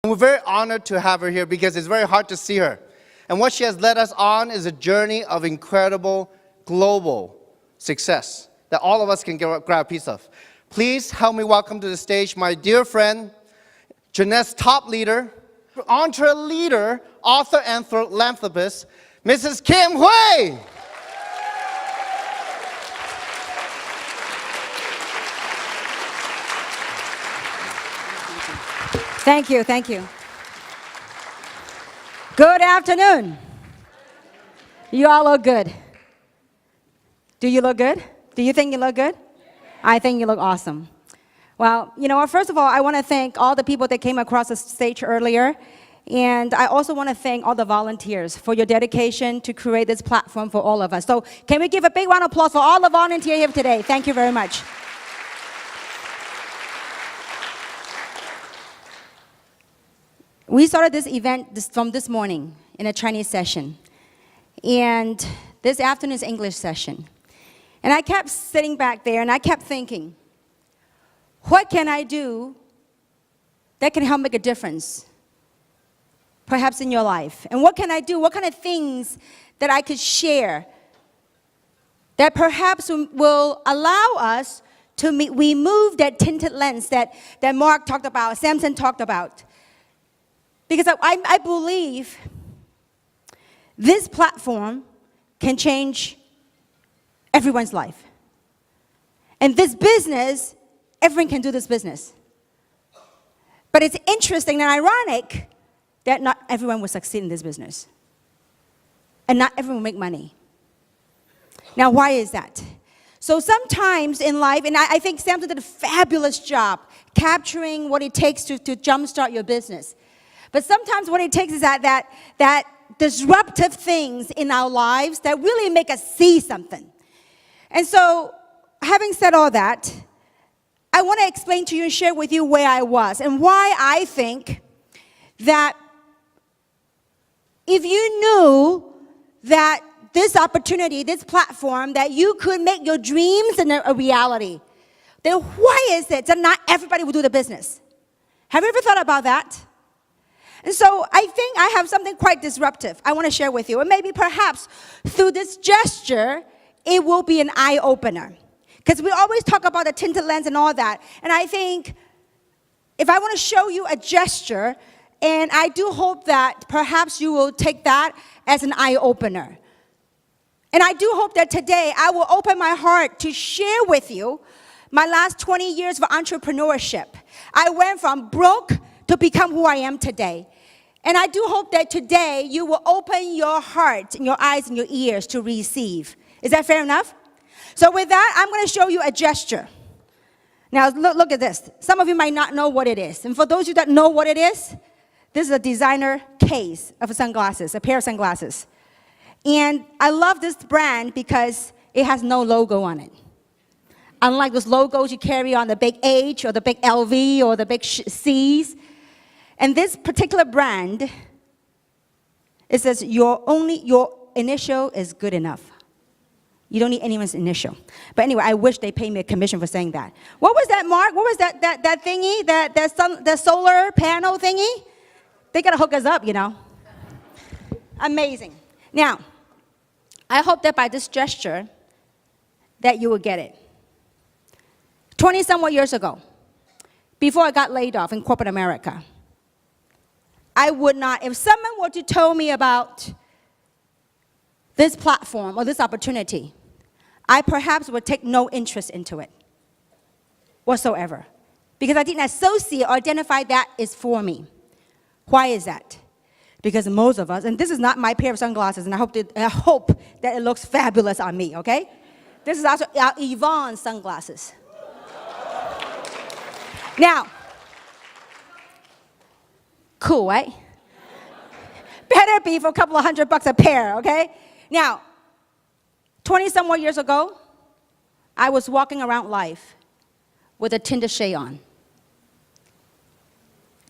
We're very honored to have her here because it's very hard to see her. And what she has led us on is a journey of incredible global success that all of us can grab a piece of. Please help me welcome to the stage my dear friend, Jeunesse top leader, entre leader, author and philanthropist, Mrs. Kim Hui. Thank you, thank you. Good afternoon. You all look good. Do you look good? Do you think you look good? I think you look awesome. Well, you know, first of all, I want to thank all the people that came across the stage earlier. And I also want to thank all the volunteers for your dedication to create this platform for all of us. So can we give a big round of applause for all the volunteers here today? Thank you very much. We started this event from this morning in a Chinese session. And this afternoon is English session. And I kept sitting back there and I kept thinking, what can I do that can help make a difference, perhaps in your life? And what can I do? What kind of things that I could share that perhaps will allow us to remove that tinted lens that Mark talked about, Samson talked about? Because I believe this platform can change everyone's life. And this business, everyone can do this business. But it's interesting and ironic that not everyone will succeed in this business. And not everyone will make money. Now, why is that? So sometimes in life, and I think Samson did a fabulous job capturing what it takes to jumpstart your business. But sometimes what it takes is that disruptive things in our lives that really make us see something. And so, having said all that, I want to explain to you and share with you where I was and why I think that if you knew that this opportunity, this platform, that you could make your dreams a reality, then why is it that not everybody will do the business? Have you ever thought about that? And so I think I have something quite disruptive I want to share with you. And maybe perhaps through this gesture, it will be an eye-opener. Because we always talk about the tinted lens and all that. And I think if I want to show you a gesture, and I do hope that perhaps you will take that as an eye-opener. And I do hope that today I will open my heart to share with you my last 20 years of entrepreneurship. I went from broke to become who I am today. And I do hope that today you will open your heart and your eyes and your ears to receive. Is that fair enough? So with that, I'm going to show you a gesture. Now look at this. Some of you might not know what it is. And for those of you that know what it is, this is a designer case of sunglasses, a pair of sunglasses. And I love this brand because it has no logo on it. Unlike those logos you carry on the big H or the big LV or the big C's. And this particular brand, it says your initial is good enough. You don't need anyone's initial. But anyway, I wish they paid me a commission for saying that. What was that, Mark? What was that thingy? That solar panel thingy? They gotta hook us up, you know. Amazing. Now, I hope that by this gesture, that you will get it. 20-somewhat years ago, before I got laid off in corporate America, I would not, if someone were to tell me about this platform or this opportunity, I perhaps would take no interest into it whatsoever. Because I didn't associate or identify that is for me. Why is that? Because most of us, and this is not my pair of sunglasses, and I hope that it looks fabulous on me, okay? This is also our Yvonne sunglasses. Now, cool, right? Better be for a couple of $100 a pair, okay? Now, 20-some more years ago, I was walking around life with a tinted shade on.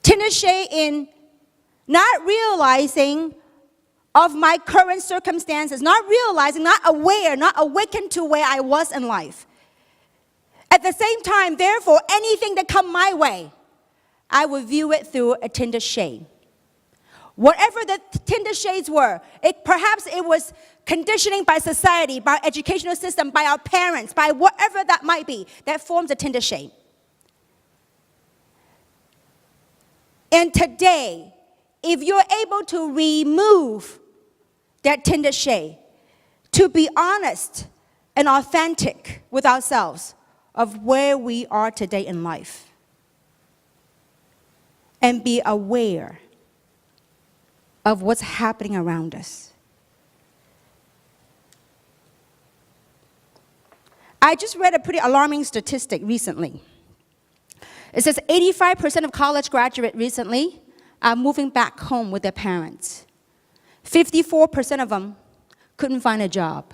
Tinted shade in not realizing of my current circumstances, not realizing, not aware, not awakened to where I was in life. At the same time, therefore, anything that come my way, I would view it through a Tinder shade. Whatever the Tinder shades were, perhaps it was conditioning by society, by educational system, by our parents, by whatever that might be, that forms a Tinder shade. And today, if you're able to remove that Tinder shade, to be honest and authentic with ourselves of where we are today in life, and be aware of what's happening around us. I just read a pretty alarming statistic recently. It says 85% of college graduates recently are moving back home with their parents. 54% of them couldn't find a job.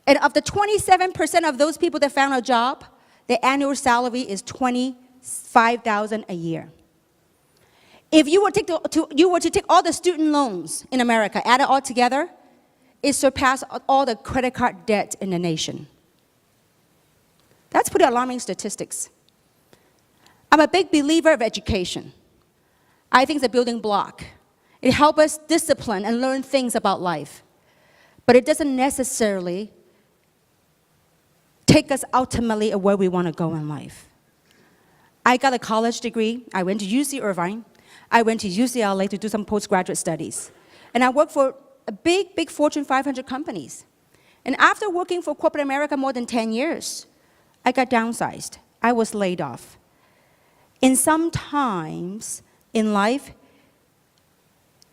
And of the 27% of those people that found a job, their annual salary is $25,000 a year. If you were to take all the student loans in America, add it all together, it surpassed all the credit card debt in the nation. That's pretty alarming statistics. I'm a big believer of education. I think it's a building block. It helps us discipline and learn things about life. But it doesn't necessarily take us ultimately where we want to go in life. I got a college degree. I went to UC Irvine. I went to UCLA to do some postgraduate studies. And I worked for big Fortune 500 companies. And after working for corporate America more than 10 years, I got downsized. I was laid off. And sometimes in life,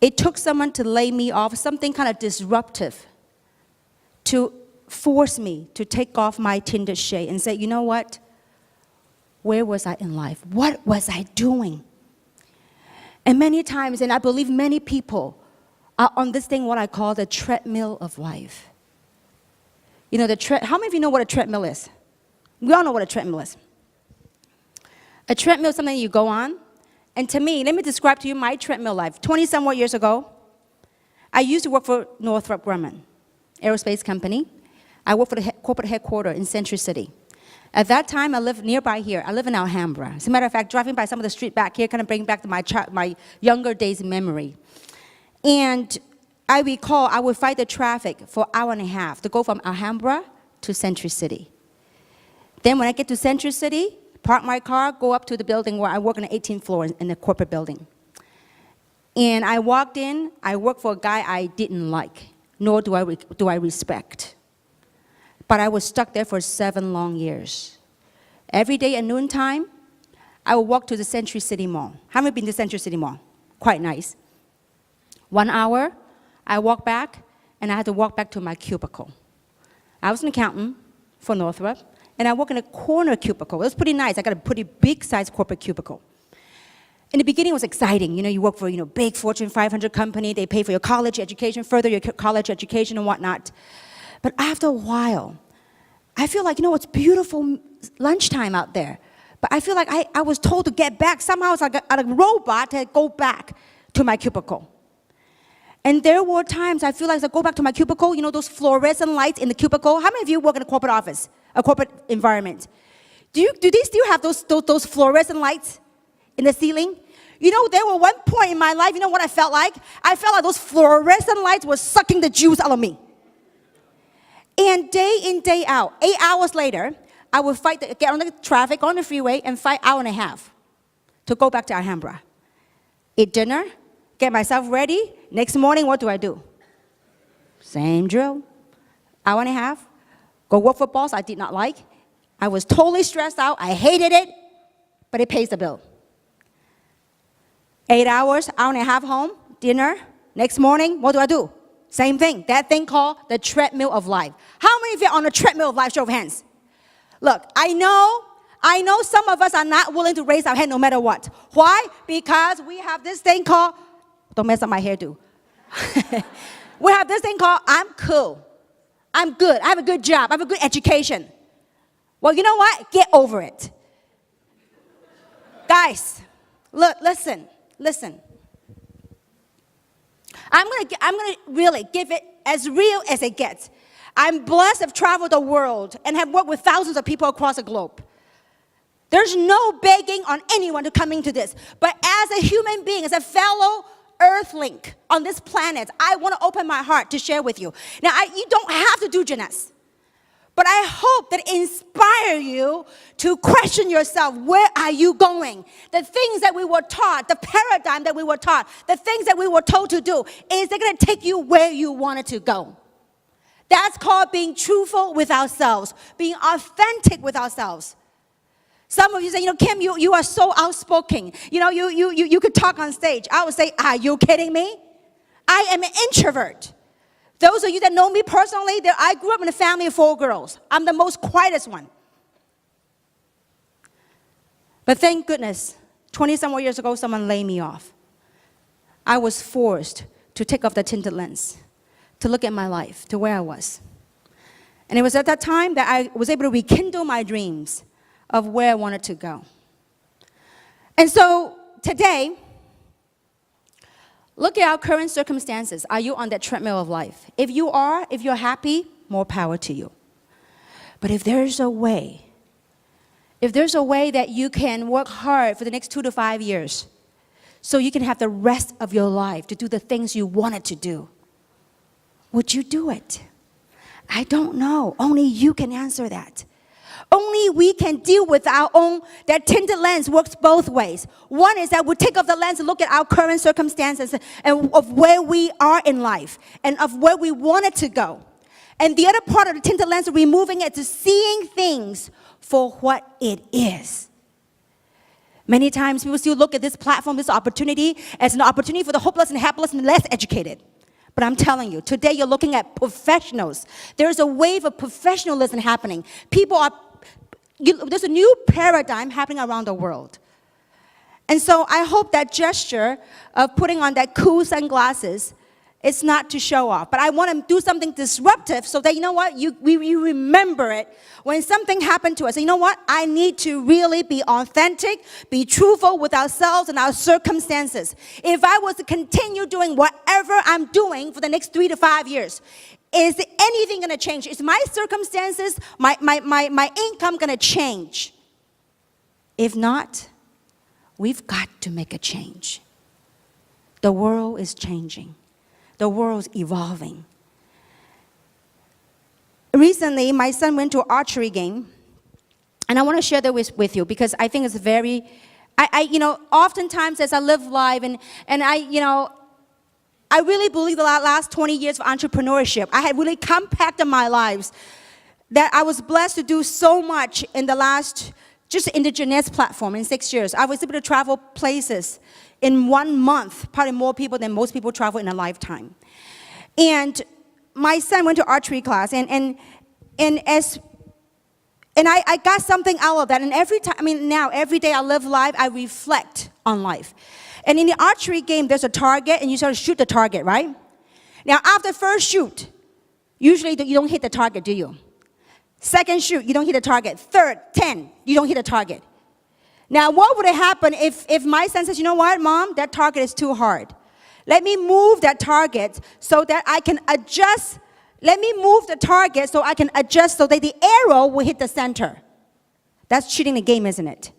it took someone to lay me off, something kind of disruptive, to force me to take off my Tinder shade and say, you know what? Where was I in life? What was I doing? And many times, and I believe many people are on this thing, what I call the treadmill of life. You know, how many of you know what a treadmill is? We all know what a treadmill is. A treadmill is something you go on. And to me, let me describe to you my treadmill life. 20-some years ago, I used to work for Northrop Grumman, aerospace company. I worked for the corporate headquarters in Century City. At that time, I lived nearby here. I live in Alhambra. As a matter of fact, driving by some of the street back here kind of bring back my younger days memory. And I recall I would fight the traffic for an hour and a half to go from Alhambra to Century City. Then when I get to Century City, park my car, go up to the building where I work on the 18th floor in the corporate building. And I walked in, I worked for a guy I didn't like, nor do I respect. But I was stuck there for 7 long years. Every day at noontime, I would walk to the Century City Mall. How many been to Century City Mall? Quite nice. 1 hour, I walked back, and I had to walk back to my cubicle. I was an accountant for Northrop, and I work in a corner cubicle. It was pretty nice. I got a pretty big-sized corporate cubicle. In the beginning, it was exciting. You know, you work for, big Fortune 500 company. They pay for your college education, further your college education and whatnot. But after a while, I feel like, it's beautiful lunchtime out there. But I feel like I was told to get back. Somehow it's like a robot to go back to my cubicle. And there were times I feel like I go back to my cubicle, those fluorescent lights in the cubicle. How many of you work in a corporate office, a corporate environment? Do they still have those fluorescent lights in the ceiling? There were one point in my life, what I felt like? I felt like those fluorescent lights were sucking the juice out of me. And day in, day out, 8 hours later, I would get on the traffic, on the freeway, and fight an hour and a half to go back to Alhambra. Eat dinner, get myself ready. Next morning, what do? Same drill. Hour and a half. Go work for a boss I did not like. I was totally stressed out. I hated it, but it pays the bill. 8 hours, hour and a half home, dinner. Next morning, what do? Same thing. That thing called the treadmill of life. How many of you are on the treadmill of life? Show of hands. Look, I know some of us are not willing to raise our hand no matter what. Why? Because we have this thing called, don't mess up my hairdo. We have this thing called, I'm cool. I'm good. I have a good job. I have a good education. Well, you know what? Get over it. Guys, look, listen. I'm gonna really give it as real as it gets. I'm blessed to have traveled the world and have worked with thousands of people across the globe. There's no begging on anyone to come into this. But as a human being, as a fellow earthling on this planet, I want to open my heart to share with you. Now, you don't have to do Jeunesse. But I hope that inspire you to question yourself. Where are you going? The things that we were taught, the paradigm that we were taught, the things that we were told to do, is it going to take you where you wanted to go? That's called being truthful with ourselves, being authentic with ourselves. Some of you say, Kim, you are so outspoken. You could talk on stage. I would say, are you kidding me? I am an introvert. Those of you that know me personally, I grew up in a family of 4 girls. I'm the most quietest one. But thank goodness, 20-some more years ago, someone laid me off. I was forced to take off the tinted lens, to look at my life, to where I was. And it was at that time that I was able to rekindle my dreams of where I wanted to go. And so today, look at our current circumstances. Are you on that treadmill of life? If you are, if you're happy, more power to you. But if there's a way that you can work hard for the next 2 to 5 years, so you can have the rest of your life to do the things you wanted to do, would you do it? I don't know. Only you can answer that. Only we can deal with our own, that tinted lens works both ways. One is that we take off the lens and look at our current circumstances and of where we are in life and of where we wanted to go. And the other part of the tinted lens, removing it to seeing things for what it is. Many times people still look at this platform, this opportunity, as an opportunity for the hopeless and helpless and less educated. But I'm telling you, today you're looking at professionals. There's a wave of professionalism happening. There's a new paradigm happening around the world. And so I hope that gesture of putting on that cool sunglasses is not to show off. But I want to do something disruptive so that, we remember it when something happened to us. And I need to really be authentic, be truthful with ourselves and our circumstances. If I was to continue doing whatever I'm doing for the next 3 to 5 years, is anything going to change? Is my circumstances, my income going to change? If not, we've got to make a change. The world is changing. The world's evolving. Recently, my son went to an archery game, and I want to share that with you because I think it's very, oftentimes as I live life and I really believe the last 20 years of entrepreneurship, I had really compacted my lives that I was blessed to do so much in just in the Jeunesse platform in 6 years. I was able to travel places in 1 month, probably more people than most people travel in a lifetime. And my son went to archery class, and I got something out of that. And every day I live life, I reflect on life. And in the archery game, there's a target, and you sort of shoot the target, right? Now, after first shoot, usually you don't hit the target, do you? Second shoot, you don't hit the target. Third, 10, you don't hit the target. Now, what would have happened if my son says, Mom, that target is too hard. Let me move that target so that I can adjust. Let me move the target so I can adjust so that the arrow will hit the center. That's cheating the game, isn't it?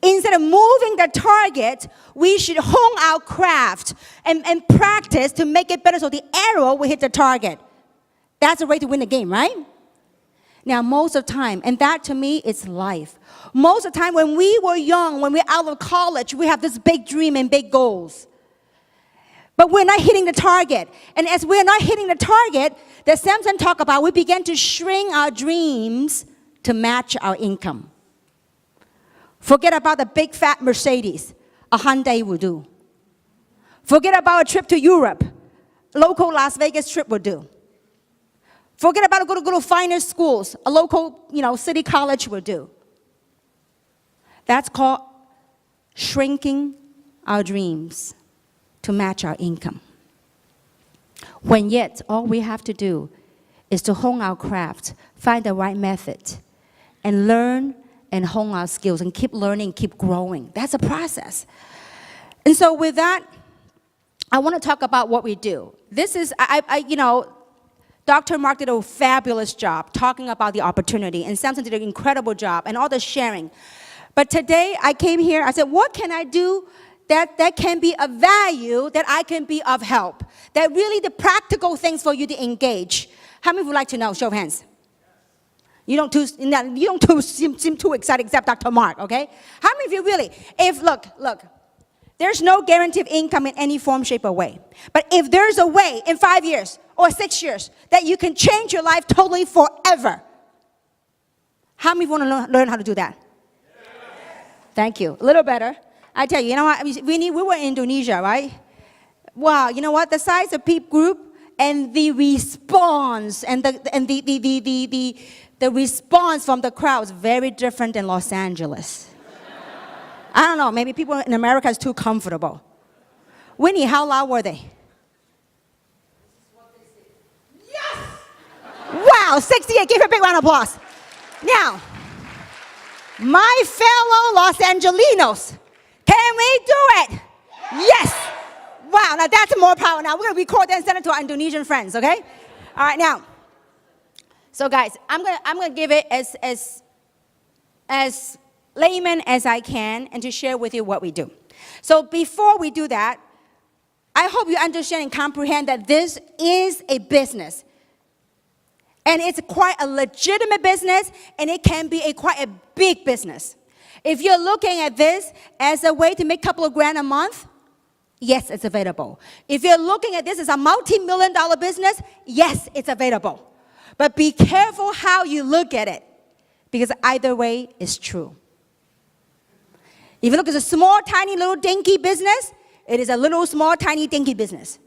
Instead of moving the target, we should hone our craft and practice to make it better so the arrow will hit the target. That's a way to win the game, right? Now, most of the time, and that to me is life. Most of the time when we were young, when we were out of college, we have this big dream and big goals. But we're not hitting the target. And as we're not hitting the target, that Samson talked about, we began to shrink our dreams to match our income. Forget about the big fat Mercedes. A Hyundai will do. Forget about a trip to Europe. Local Las Vegas trip will do. Forget about go to finer schools. A local, city college will do. That's called shrinking our dreams to match our income. When yet, all we have to do is to hone our craft, find the right method, and learn and hone our skills and keep learning, keep growing. That's a process. And so with that, I want to talk about what we do. This is, Dr. Mark did a fabulous job talking about the opportunity, and Samson did an incredible job, and all the sharing. But today I came here, I said, what can I do that can be of value, that I can be of help? That really the practical things for you to engage. How many would like to know? Show of hands. You don't seem too excited except Dr. Mark, okay? How many of you really, look, there's no guaranteed income in any form, shape, or way. But if there's a way in 5 years or 6 years that you can change your life totally forever, how many want to learn how to do that? Yes. Thank you. A little better. I tell you, you know what? We were in Indonesia, right? Wow, you know what? The size of peep group and the response and the response from the crowd is very different than Los Angeles. I don't know, maybe people in America is too comfortable. Winnie, how loud were they? Yes! Wow, 68, give her a big round of applause. Now, my fellow Los Angelinos, can we do it? Yes! Wow, now that's more power. Now we're going to record that and send it to our Indonesian friends, okay? All right, now. So guys, I'm gonna give it as layman as I can and to share with you what we do. So before we do that, I hope you understand and comprehend that this is a business. And it's quite a legitimate business, and it can be quite a big business. If you're looking at this as a way to make a couple of grand a month, yes, it's available. If you're looking at this as a multi-million-dollar business, yes, it's available. But be careful how you look at it, because either way is true. If you look at a small, tiny, little, dinky business, it is a little, small, tiny, dinky business.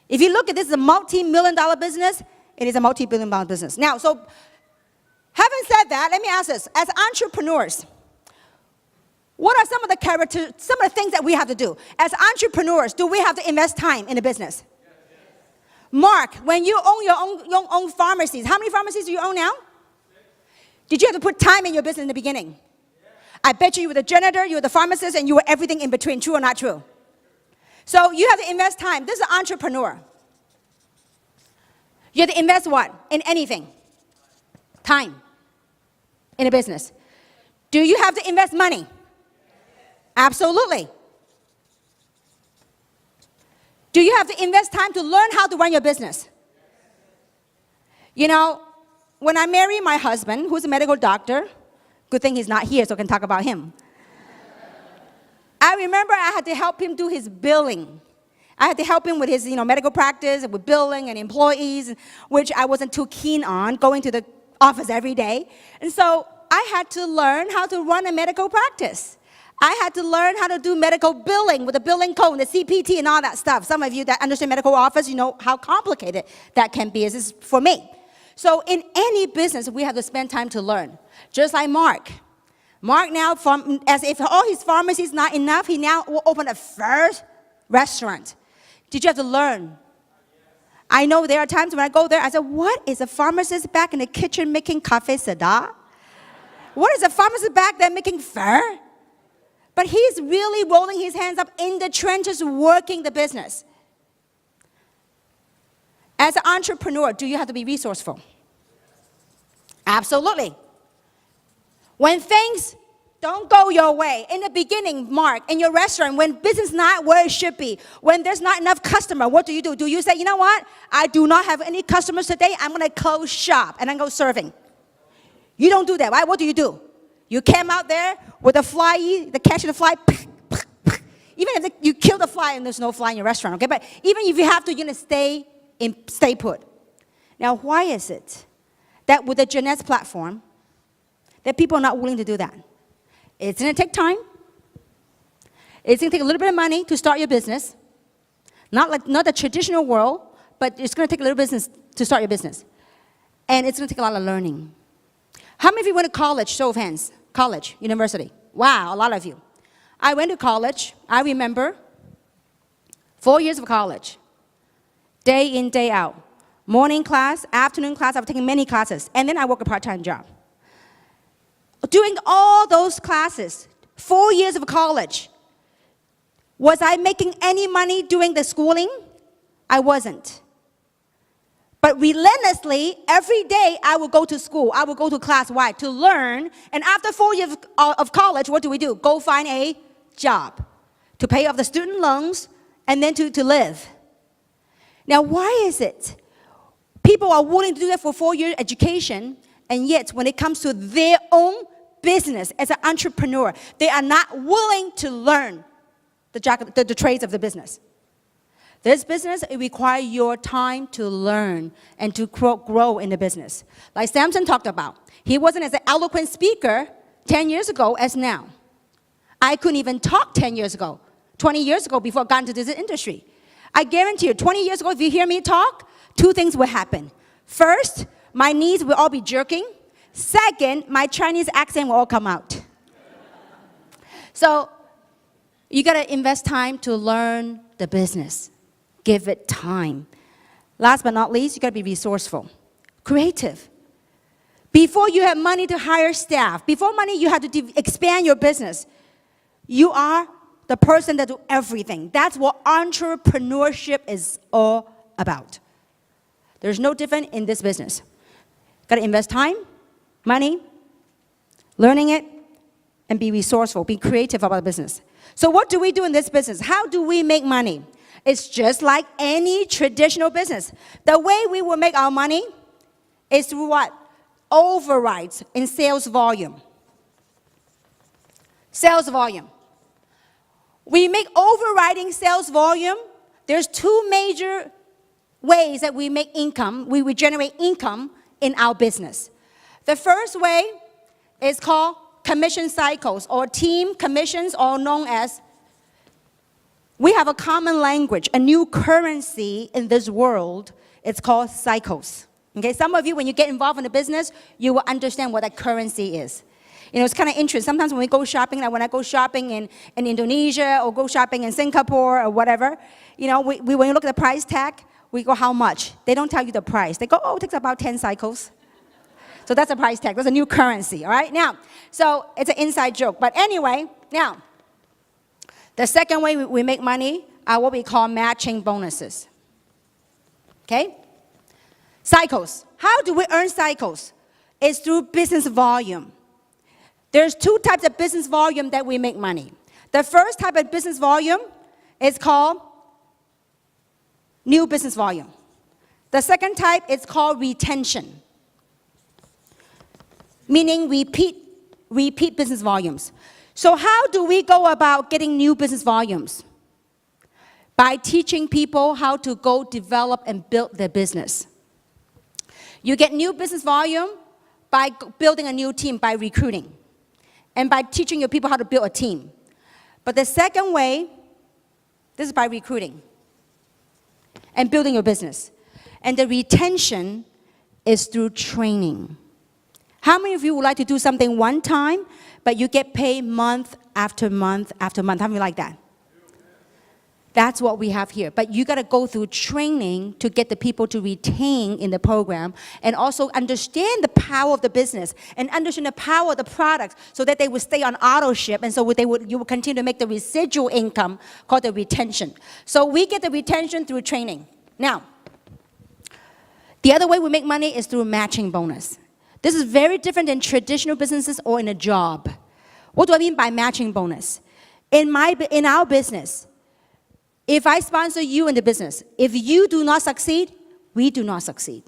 If you look at this as a multi-million-dollar business, it is a multi-billion-dollar business. Now, so having said that, let me ask this. As entrepreneurs, what are some of the things that we have to do? As entrepreneurs, do we have to invest time in a business? Yes. Mark, when you own your own pharmacies, how many pharmacies do you own now? 6. Did you have to put time in your business in the beginning? Yes. I bet you were the janitor, you were the pharmacist, and you were everything in between. True or not true? So you have to invest time. This is an entrepreneur. You have to invest what? In anything. Time. In a business. Do you have to invest money? Absolutely. Do you have to invest time to learn how to run your business? You know, when I married my husband, who's a medical doctor, good thing he's not here so I can talk about him. I remember I had to help him do his billing. I had to help him with his medical practice, with billing and employees, which I wasn't too keen on, going to the office every day. And so I had to learn how to run a medical practice. I had to learn how to do medical billing with the billing code, the CPT, and all that stuff. Some of you that understand medical office, you know how complicated that can be. This is for me. So in any business, we have to spend time to learn. Just like Mark. Mark now, as if all his pharmacies not enough, he now will open a first restaurant. Did you have to learn? I know there are times when I go there, I say, what is a pharmacist back in the kitchen making cafe sada? What is a pharmacist back there making pho? But he's really rolling his hands up in the trenches, working the business. As an entrepreneur, do you have to be resourceful? Absolutely. When things don't go your way, in the beginning, Mark, in your restaurant, when business is not where it should be, when there's not enough customer, what do? Do you say, you know what? I do not have any customers today. I'm going to close shop and then go serving. You don't do that, right? What do? You came out there with a fly, the catch of the fly, even if you kill the fly and there's no fly in your restaurant, okay? But even if you have to, you're going to stay put. Now, why is it that with the Jeunesse platform, that people are not willing to do that? It's going to take time. It's going to take a little bit of money to start your business. Not the traditional world, but it's going to take a little business to start your business. And it's going to take a lot of learning. How many of you went to college? Show of hands. College, university. Wow, a lot of you. I went to college. I remember 4 years of college. Day in, day out. Morning class, afternoon class. I was taking many classes. And then I worked a part-time job. During all those classes, 4 years of college, was I making any money doing the schooling? I wasn't. But relentlessly, every day I will go to school. I will go to class. Why? To learn. And after 4 years of college, what do? Go find a job to pay off the student loans and then to live. Now, why is it people are willing to do that for 4-year education, and yet when it comes to their own business as an entrepreneur, they are not willing to learn the trades of the business? This business, it requires your time to learn and to grow in the business. Like Samson talked about, he wasn't as an eloquent speaker 10 years ago as now. I couldn't even talk 10 years ago, 20 years ago before I got into this industry. I guarantee you, 20 years ago, if you hear me talk, 2 things will happen. First, my knees will all be jerking. Second, my Chinese accent will all come out. So you got to invest time to learn the business. Give it time. Last but not least, you got to be resourceful, creative. Before you have money to hire staff, before money you have to expand your business, you are the person that do everything. That's what entrepreneurship is all about. There's no different in this business. Got to invest time, money, learning it, and be resourceful, be creative about the business. So what do we do in this business? How do we make money? It's just like any traditional business. The way we will make our money is through what? Overrides in sales volume. Sales volume. We make overriding sales volume. There's 2 major ways that we make income, we generate income in our business. The first way is called commission cycles or team commissions, or known as, we have a common language, a new currency in this world. It's called cycles. Okay, some of you, when you get involved in the business, you will understand what that currency is. You know, it's kind of interesting. Sometimes when we go shopping, like when I go shopping in Indonesia or go shopping in Singapore or whatever, you know, when you look at the price tag, we go, how much? They don't tell you the price. They go, oh, it takes about 10 cycles. So that's a price tag. That's a new currency, all right? Now, so it's an inside joke. But anyway, now, the second way we make money are what we call matching bonuses. Okay? Cycles. How do we earn cycles? It's through business volume. There's 2 types of business volume that we make money. The first type of business volume is called new business volume. The second type is called retention, meaning repeat business volumes. So how do we go about getting new business volumes? By teaching people how to go develop and build their business. You get new business volume by building a new team, by recruiting, and by teaching your people how to build a team. But the second way, this is by recruiting and building your business. And the retention is through training. How many of you would like to do something one time, but you get paid month after month after month? How many like that? That's what we have here. But you got to go through training to get the people to retain in the program, and also understand the power of the business and understand the power of the products, so that they would stay on auto ship, and so you will continue to make the residual income called the retention. So we get the retention through training. Now, the other way we make money is through matching bonus. This is very different than traditional businesses or in a job. What do I mean by matching bonus? In our business, if I sponsor you in the business, if you do not succeed, we do not succeed.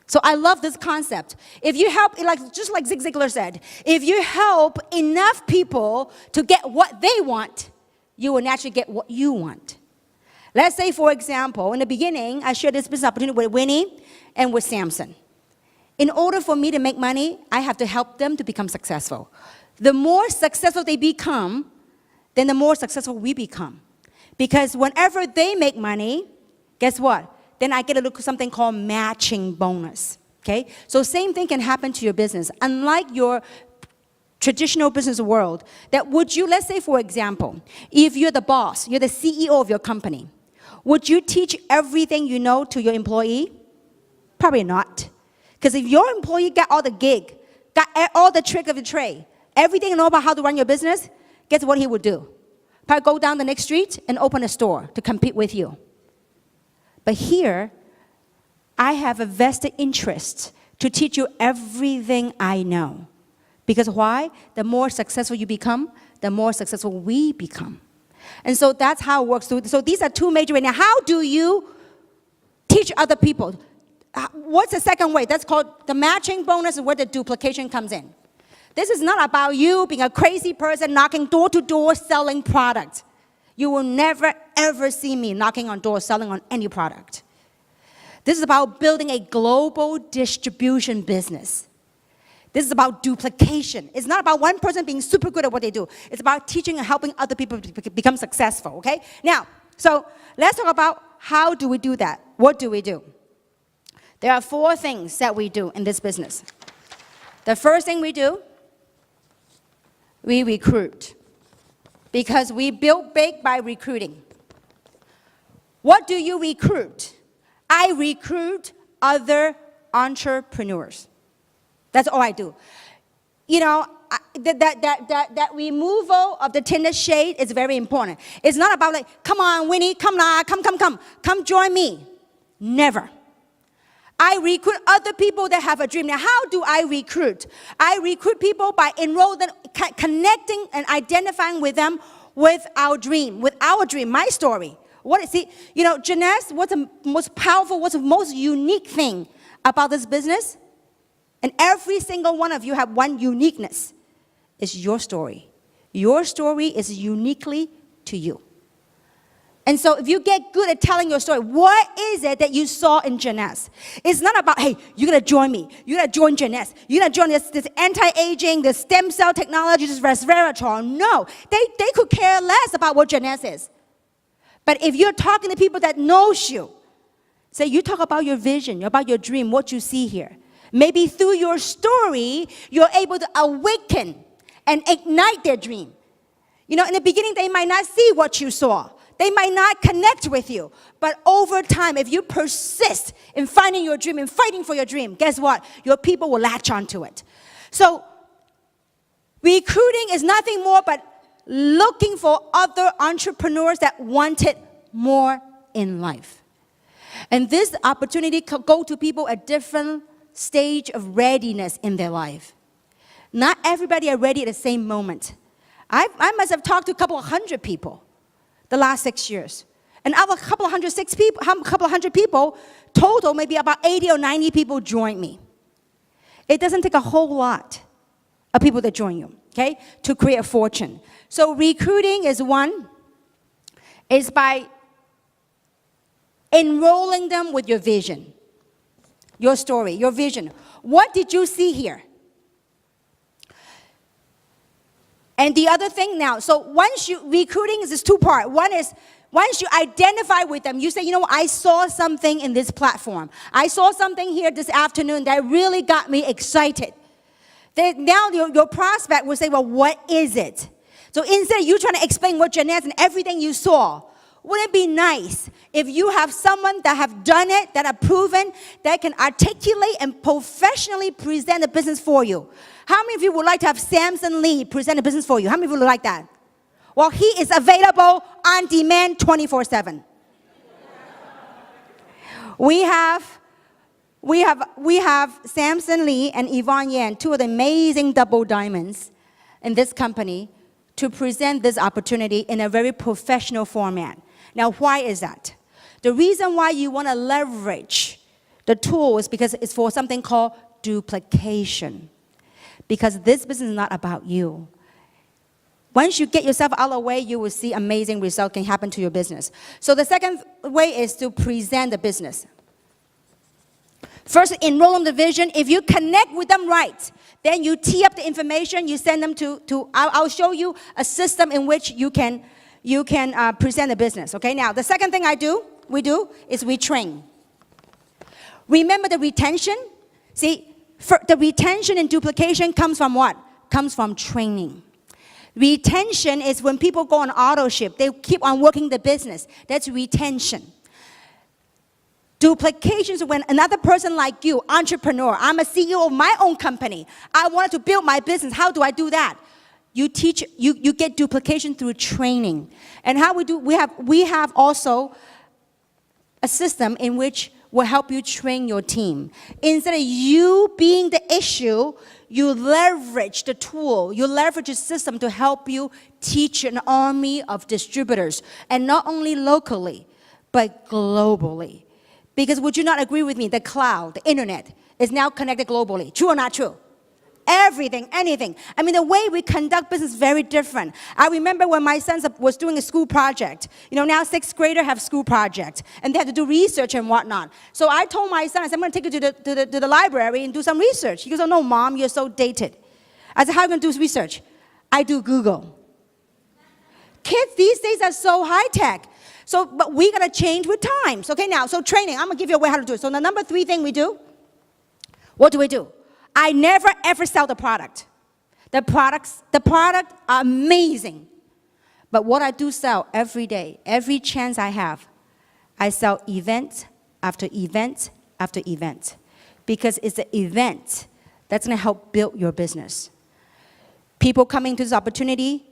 So I love this concept. If you help, just like Zig Ziglar said, if you help enough people to get what they want, you will naturally get what you want. Let's say, for example, in the beginning, I shared this business opportunity with Winnie and with Samson. In order for me to make money, I have to help them to become successful. The more successful they become, then the more successful we become. Because whenever they make money, guess what? Then I get a look at something called matching bonus. Okay? So same thing can happen to your business. Unlike your traditional business world, let's say, for example, if you're the boss, you're the CEO of your company, would you teach everything you know to your employee? Probably not. Because if your employee got all the gig, got all the trick of the trade, everything you know about how to run your business, guess what he would do? Probably go down the next street and open a store to compete with you. But here, I have a vested interest to teach you everything I know. Because why? The more successful you become, the more successful we become. And so that's how it works. So these are two major ways. Now, how do you teach other people? What's the second way? That's called the matching bonus, where the duplication comes in. This is not about you being a crazy person knocking door to door selling products. You will never, ever see me knocking on doors selling on any product. This is about building a global distribution business. This is about duplication. It's not about one person being super good at what they do. It's about teaching and helping other people become successful, okay? Now, so let's talk about how do we do that? What do we do? There are 4 things that we do in this business. The first thing we do, we recruit. Because we build big by recruiting. What do you recruit? I recruit other entrepreneurs. That's all I do. You know, that removal of the Tinder shade is very important. It's not about like, come on, Winnie, come join me. Never. I recruit other people that have a dream. Now, how do I recruit? I recruit people by enrolling, connecting and identifying with them with our dream, my story. What is it? You know, Jeunesse, what's the most powerful, what's the most unique thing about this business? And every single one of you have one uniqueness. It's your story. Your story is uniquely to you. And so if you get good at telling your story, what is it that you saw in Jeunesse? It's not about, hey, you're going to join me. You're going to join Jeunesse. You're going to join this anti-aging, this stem cell technology, this resveratrol. No, they could care less about what Jeunesse is. But if you're talking to people that knows you, say you talk about your vision, about your dream, what you see here. Maybe through your story, you're able to awaken and ignite their dream. You know, in the beginning, they might not see what you saw. They might not connect with you. But over time, if you persist in finding your dream and fighting for your dream, guess what? Your people will latch onto it. So recruiting is nothing more but looking for other entrepreneurs that wanted more in life. And this opportunity could go to people at different stage of readiness in their life. Not everybody are ready at the same moment. I must have talked to a couple of hundred people the last 6 years. And out of a couple of hundred people, total, maybe about 80 or 90 people joined me. It doesn't take a whole lot of people that join you, okay, to create a fortune. So recruiting is one, is by enrolling them with your vision, your story, your vision. What did you see here? And the other thing now, so once you, recruiting is this 2-part. One is, once you identify with them, you say, you know what, I saw something in this platform. I saw something here this afternoon that really got me excited. Then now your prospect will say, well, what is it? So instead of you trying to explain what Jeunesse and everything you saw, wouldn't it be nice if you have someone that have done it, that have proven, that can articulate and professionally present a business for you? How many of you would like to have Samson Lee present a business for you? How many of you would like that? Well, he is available on demand 24/7. We have Samson Lee and Yvonne Yan, 2 of the amazing double diamonds in this company, to present this opportunity in a very professional format. Now, why is that? The reason why you want to leverage the tool is because it's for something called duplication. Because this business is not about you. Once you get yourself out of the way, you will see amazing results can happen to your business. So the second way is to present the business. First, enroll in the vision. If you connect with them right, then you tee up the information, you send them to I'll show you a system in which you can present the business. Okay, now the second thing we do is we train. Remember the retention? See, the retention and duplication comes from what? Comes from training. Retention is when people go on auto ship, they keep on working the business. That's retention. Duplication is when another person like you, entrepreneur, I'm a CEO of my own company. I wanted to build my business. How do I do that? You teach, you get duplication through training. And how we do, we have also a system in which will help you train your team. Instead of you being the issue, you leverage the tool, you leverage the system to help you teach an army of distributors, and not only locally, but globally. Because would you not agree with me, the cloud, the internet, is now connected globally. True or not true? Everything, anything. I mean, the way we conduct business is very different. I remember when my son was doing a school project. You know, now 6th graders have school projects, and they have to do research and whatnot. So I told my son, I said, I'm going to take you to the library and do some research. He goes, oh, no, Mom, you're so dated. I said, how are you going to do research? I do Google. Kids these days are so high-tech. So, but we got to change with times. Okay, now, so training. I'm going to give you a way how to do it. So the number 3 thing we do, what do? I never, ever sell the product. The product are amazing. But what I do sell every day, every chance I have, I sell event after event after event. Because it's an event that's going to help build your business. People coming to this opportunity,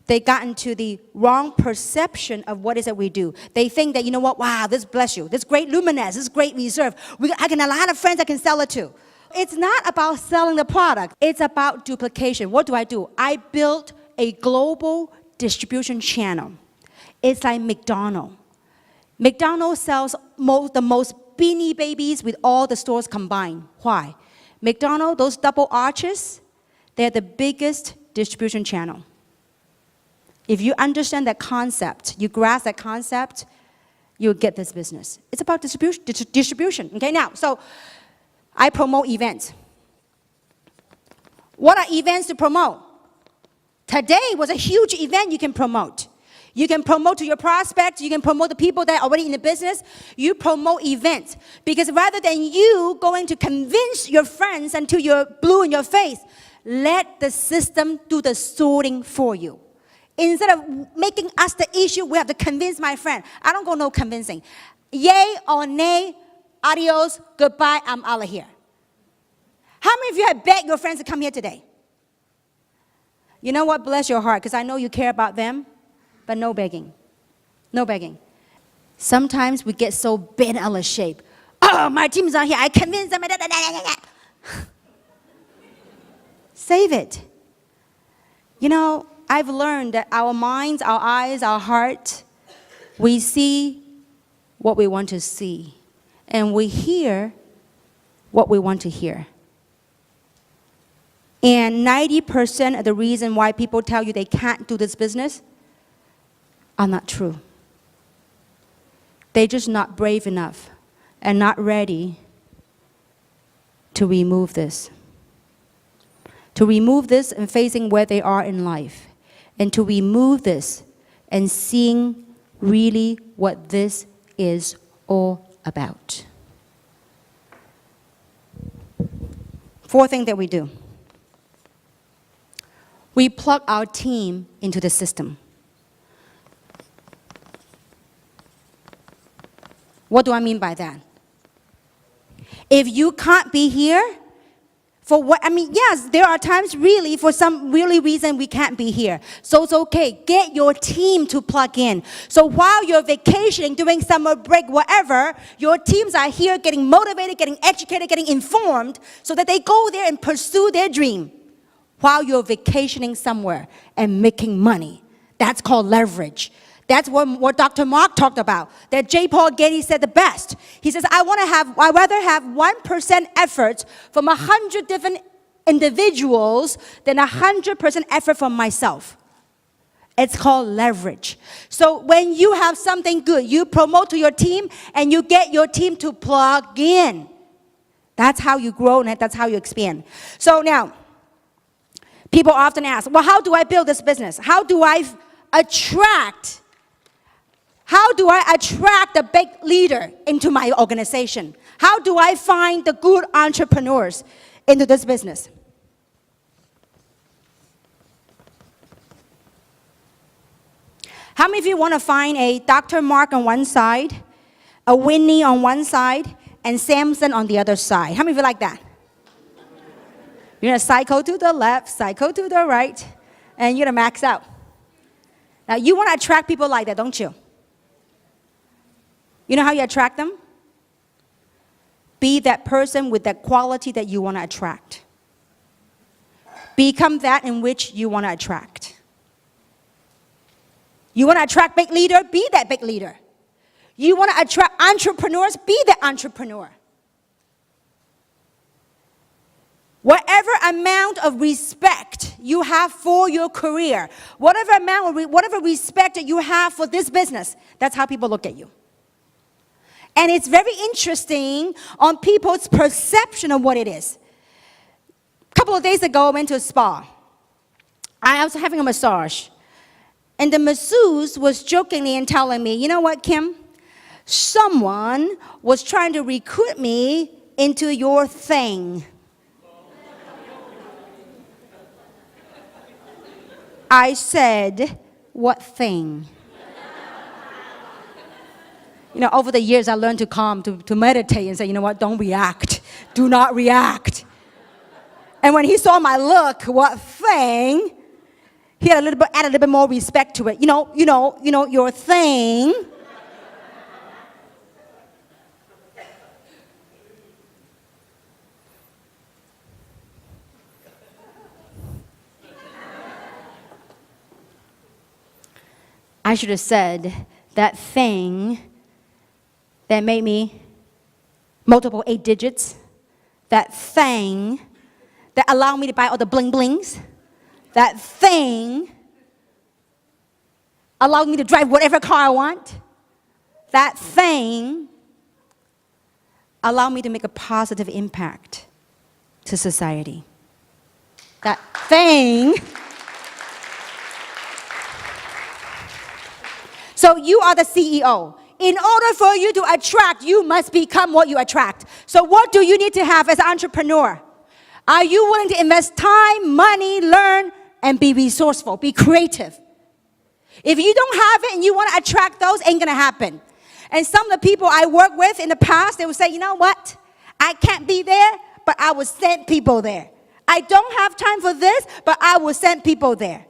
they got into the wrong perception of what is it we do. They think that, you know what, wow, this bless you. This great luminous, this great reserve. I can a lot of friends I can sell it to. It's not about selling the product. It's about duplication. What do? I built a global distribution channel. It's like McDonald's. McDonald's sells the most Beanie Babies with all the stores combined. Why? McDonald's, those double arches, they're the biggest distribution channel. If you understand that concept, you grasp that concept, you'll get this business. It's about distribution. Okay, now, so I promote events. What are events to promote? Today was a huge event you can promote. You can promote to your prospects. You can promote the people that are already in the business. You promote events. Because rather than you going to convince your friends until you're blue in your face, let the system do the sorting for you. Instead of making us the issue, we have to convince my friend. I don't go no convincing. Yay or nay, adios, goodbye, I'm out of here. How many of you have begged your friends to come here today? You know what? Bless your heart, because I know you care about them, but no begging. No begging. Sometimes we get so bent out of shape. Oh, my team's out here. I convinced them. Save it. You know, I've learned that our minds, our eyes, our heart, we see what we want to see. And we hear what we want to hear. And 90% of the reason why people tell you they can't do this business are not true. They're just not brave enough and not ready to remove this. To remove this and facing where they are in life. And to remove this and seeing really what this is all about. 4th thing that we do. We plug our team into the system. What do I mean by that? If you can't be here, for what, I mean, yes, there are times really, for some really reason we can't be here. So it's okay. Get your team to plug in. So while you're vacationing, doing summer break, whatever, your teams are here getting motivated, getting educated, getting informed, so that they go there and pursue their dream while you're vacationing somewhere and making money. That's called leverage. That's what Dr. Mark talked about, that J. Paul Getty said the best. He says, I'd rather have 1% effort from 100 different individuals than 100% effort from myself. It's called leverage. So when you have something good, you promote to your team and you get your team to plug in. That's how you grow and that's how you expand. So now, people often ask, well, how do I build this business? How do I attract the big leader into my organization? How do I find the good entrepreneurs into this business? How many of you want to find a Dr. Mark on one side, a Winnie on one side, and Samson on the other side? How many of you like that? You're going to cycle to the left, cycle to the right, and you're going to max out. Now, you want to attract people like that, don't you? You know how you attract them? Be that person with that quality that you want to attract. Become that in which you want to attract. You want to attract big leader? Be that big leader. You want to attract entrepreneurs? Be that entrepreneur. Whatever amount of respect you have for your career, whatever respect that you have for this business, that's how people look at you. And it's very interesting on people's perception of what it is. A couple of days ago, I went to a spa. I was having a massage. And the masseuse was jokingly and telling me, you know what, Kim? Someone was trying to recruit me into your thing. I said, what thing? You know, over the years, I learned to calm, to meditate and say, you know what, don't react. Do not react. And when he saw my look, what thing? He had added a little bit more respect to it. You know, your thing. I should have said that thing that made me multiple 8 digits, that thing that allowed me to buy all the bling blings, that thing allowed me to drive whatever car I want, that thing allowed me to make a positive impact to society. That thing. So you are the CEO. In order for you to attract, you must become what you attract. So what do you need to have as an entrepreneur? Are you willing to invest time, money, learn, and be resourceful, be creative? If you don't have it and you want to attract those, ain't going to happen. And some of the people I work with in the past, they would say, you know what? I can't be there, but I will send people there. I don't have time for this, but I will send people there.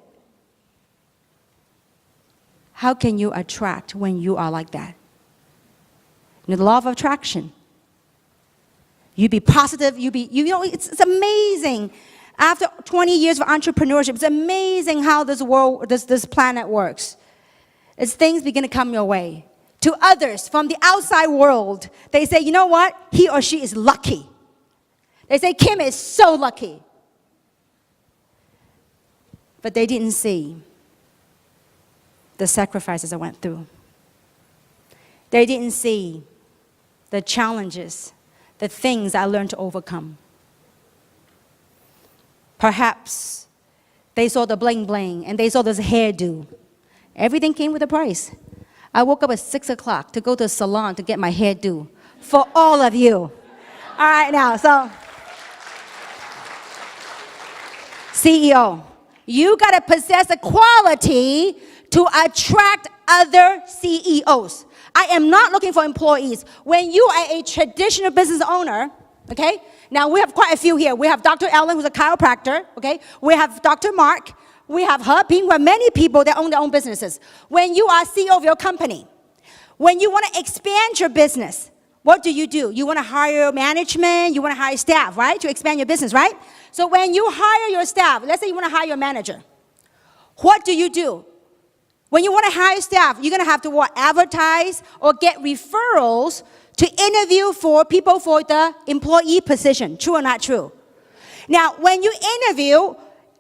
How can you attract when you are like that? The law of attraction. You be positive, it's amazing. After 20 years of entrepreneurship, it's amazing how this planet works. As things begin to come your way. To others from the outside world, they say, you know what? He or she is lucky. They say, Kim is so lucky. But they didn't see the sacrifices I went through. They didn't see the challenges, the things I learned to overcome. Perhaps they saw the bling bling and they saw this hairdo. Everything came with a price. I woke up at 6 o'clock to go to a salon to get my hairdo for all of you. All right, now, so CEO, you got to possess a quality to attract other CEOs. I am not looking for employees. When you are a traditional business owner, okay? Now, we have quite a few here. We have Dr. Ellen, who's a chiropractor, okay? We have Dr. Mark. We have her, we have many people that own their own businesses. When you are CEO of your company, when you want to expand your business, what do? You want to hire management, you want to hire staff, right? To expand your business, right? So when you hire your staff, let's say you want to hire your manager, what do? When you want to hire staff, you're going to have to what? Advertise or get referrals to interview for people for the employee position. True or not true? Now, when you interview,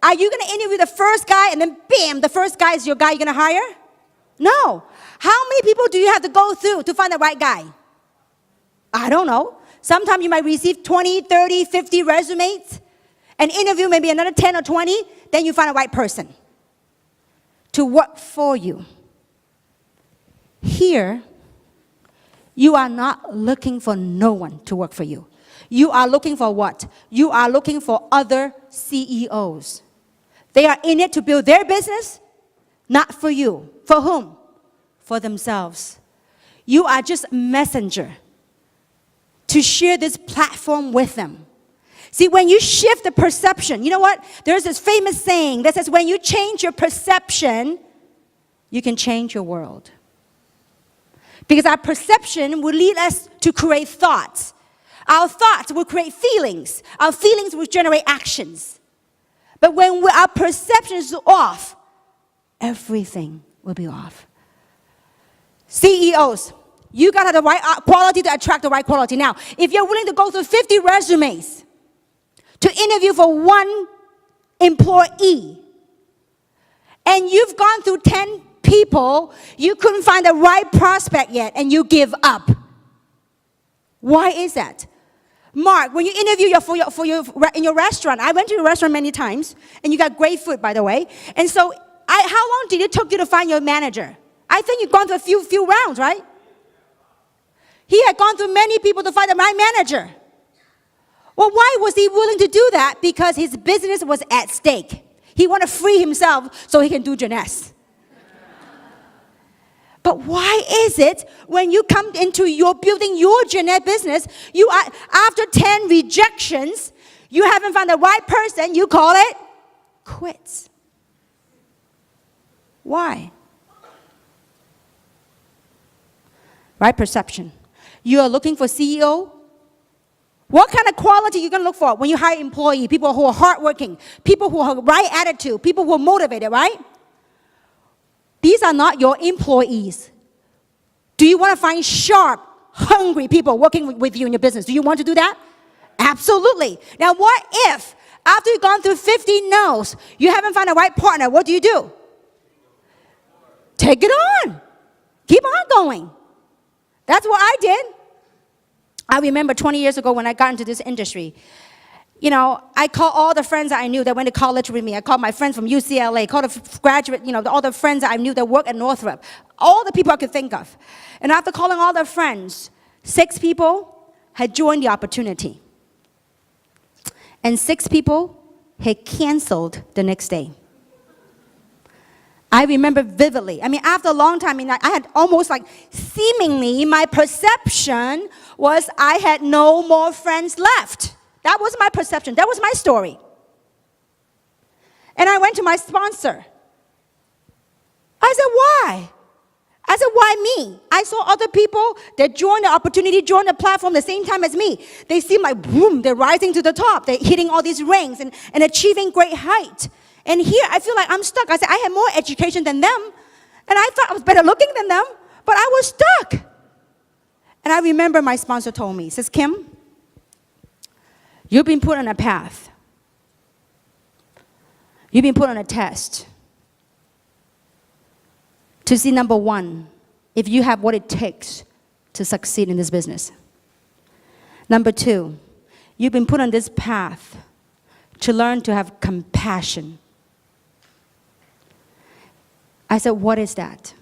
are you going to interview the first guy and then bam, the first guy is your guy you're going to hire? No. How many people do you have to go through to find the right guy? I don't know. Sometimes you might receive 20, 30, 50 resumes. An interview maybe another 10 or 20. Then you find the right person to work for you. Here, you are not looking for no one to work for you. You are looking for what? You are looking for other CEOs. They are in it to build their business, not for you. For whom? For themselves. You are just a messenger to share this platform with them. See, when you shift the perception, you know what? There's this famous saying that says when you change your perception, you can change your world. Because our perception will lead us to create thoughts. Our thoughts will create feelings. Our feelings will generate actions. But when our perception is off, everything will be off. CEOs, you got to have the right quality to attract the right quality. Now, if you're willing to go through 50 resumes to interview for one employee, and you've gone through 10 people, you couldn't find the right prospect yet, and you give up. Why is that? Mark, when you interview in your restaurant, I went to your restaurant many times, and you got great food, by the way. And so, how long did it take you to find your manager? I think you've gone through a few rounds, right? He had gone through many people to find the right manager. Well, why was he willing to do that? Because his business was at stake. He wanted to free himself so he can do Jeunesse. But why is it when you come into your building your Jeunesse business, you are, after 10 rejections, you haven't found the right person, you call it quits? Why? Right perception. You are looking for CEO. What kind of quality are you going to look for when you hire employee? People who are hardworking, people who have right attitude, people who are motivated, right? These are not your employees. Do you want to find sharp, hungry people working with you in your business? Do you want to do that? Absolutely. Now, what if, after you've gone through 50 no's, you haven't found the right partner? What do? Take it on. Keep on going. That's what I did. I remember 20 years ago when I got into this industry. You know, I called all the friends that I knew that went to college with me. I called my friends from UCLA, called the graduate, all the friends that I knew that worked at Northrop. All the people I could think of. And after calling all the friends, 6 people had joined the opportunity. And 6 people had canceled the next day. I remember vividly. I mean, after a long time, I had almost like seemingly my perception was I had no more friends left. That was my perception. That was my story. And I went to my sponsor. I said, why? I said, why me? I saw other people that joined the opportunity, joined the platform the same time as me. They seem like, boom, they're rising to the top. They're hitting all these ranks and achieving great height. And here, I feel like I'm stuck. I said, I had more education than them. And I thought I was better looking than them. But I was stuck. And I remember my sponsor told me, he says, Kim, you've been put on a path. You've been put on a test to see, number one, if you have what it takes to succeed in this business. Number 2, you've been put on this path to learn to have compassion. I said, what is that?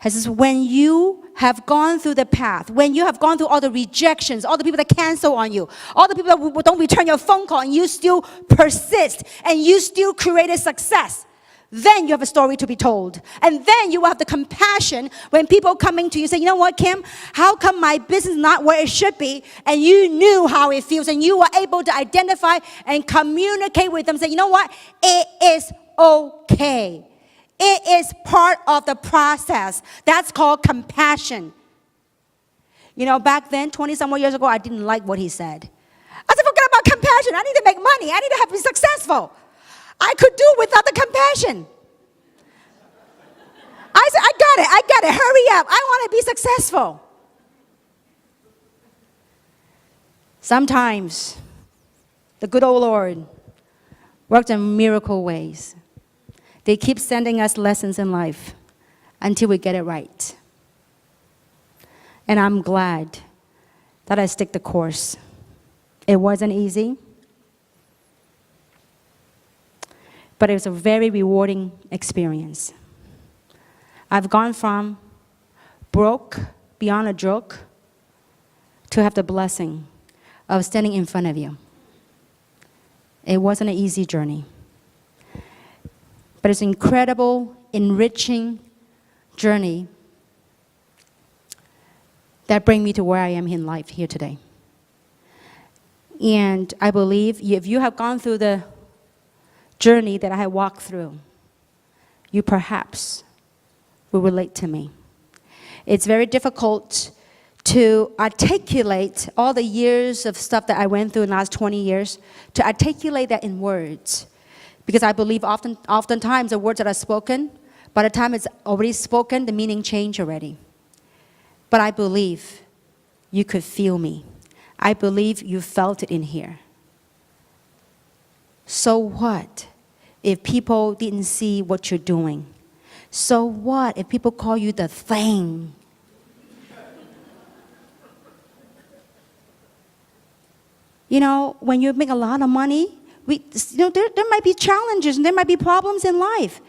He says, when you have gone through the path, when you have gone through all the rejections, all the people that cancel on you, all the people that don't return your phone call, and you still persist, and you still created success, then you have a story to be told. And then you will have the compassion when people coming to you say, you know what, Kim, how come my business is not where it should be? And you knew how it feels, and you were able to identify and communicate with them, say, you know what, it is okay. It is part of the process. That's called compassion. You know, back then, 20-some years ago, I didn't like what he said. I said, forget about compassion. I need to make money. I need to be successful. I could do without the compassion. I said, I got it. Hurry up. I want to be successful. Sometimes, the good old Lord works in miracle ways. They keep sending us lessons in life until we get it right. And I'm glad that I stick the course. It wasn't easy, but it was a very rewarding experience. I've gone from broke beyond a joke to have the blessing of standing in front of you. It wasn't an easy journey. But it's an incredible, enriching journey that brings me to where I am in life here today. And I believe if you have gone through the journey that I have walked through, you perhaps will relate to me. It's very difficult to articulate all the years of stuff that I went through in the last 20 years, to articulate that in words. Because I believe oftentimes the words that are spoken, by the time it's already spoken, the meaning changed already. But I believe you could feel me. I believe you felt it in here. So what if people didn't see what you're doing? So what if people call you the thing? You know, when you make a lot of money, there might be challenges and there might be problems in life.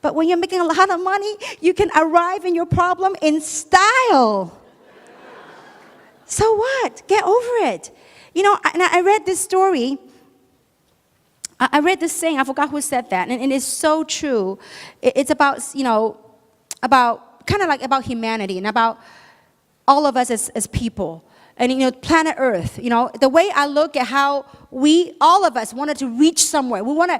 But when you're making a lot of money, you can arrive in your problem in style. So what? Get over it. You know, and I read this story. I read this saying, I forgot who said that, and it's so true. It's about, about kind of like about humanity and about all of us as people. And, planet Earth, the way I look at how all of us wanted to reach somewhere. I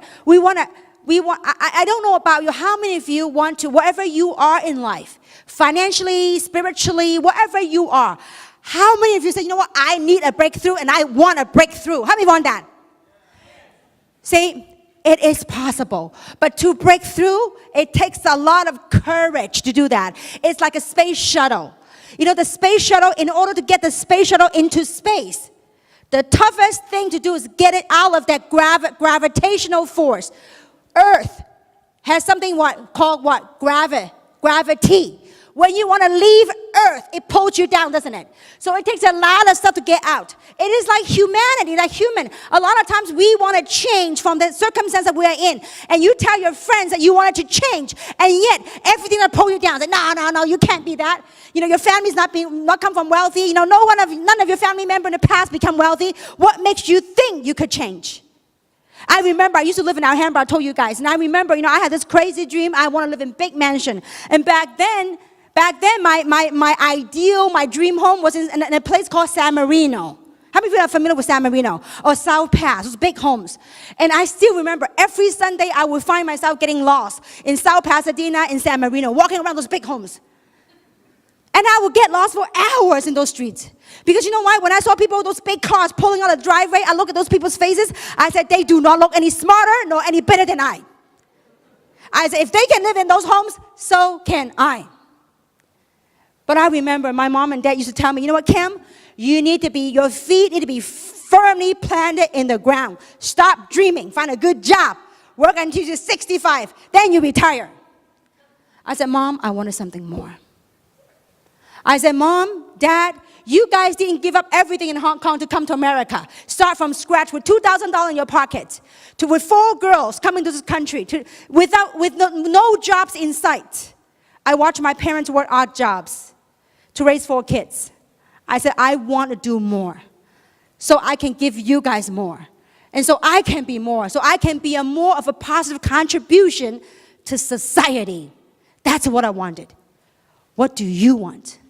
don't know about you, how many of you want to, wherever you are in life, financially, spiritually, wherever you are, how many of you say, you know what, I need a breakthrough and I want a breakthrough? How many want that? See, it is possible. But to break through, it takes a lot of courage to do that. It's like a space shuttle. The space shuttle, in order to get the space shuttle into space, the toughest thing to do is get it out of that gravitational force. Earth has something called gravity. When you want to leave Earth, it pulls you down, doesn't it? So it takes a lot of stuff to get out. It is like humanity, like human. A lot of times we want to change from the circumstance that we are in. And you tell your friends that you wanted to change, and yet everything will pull you down. Like, no, you can't be that. Your family's not come from wealthy. None of your family member in the past become wealthy. What makes you think you could change? I remember I used to live in Alhambra, I told you guys. And I remember, I had this crazy dream. I want to live in a big mansion. And back then, my ideal, my dream home was in a place called San Marino. How many of you are familiar with San Marino? Or South Pass, those big homes. And I still remember every Sunday I would find myself getting lost in South Pasadena and San Marino, walking around those big homes. And I would get lost for hours in those streets. Because you know why? When I saw people with those big cars pulling out the driveway, I look at those people's faces. I said, they do not look any smarter nor any better than I. I said, if they can live in those homes, so can I. But I remember my mom and dad used to tell me, you know what, Kim? Your feet need to be firmly planted in the ground. Stop dreaming. Find a good job. Work until you're 65. Then you retire. I said, Mom, I wanted something more. I said, Mom, Dad, you guys didn't give up everything in Hong Kong to come to America. Start from scratch with $2,000 in your pocket. With 4 girls coming to this country. With no jobs in sight. I watched my parents work odd jobs to raise 4 kids. I said, I want to do more. So I can give you guys more. And so I can be more. So I can be more of a positive contribution to society. That's what I wanted. What do you want?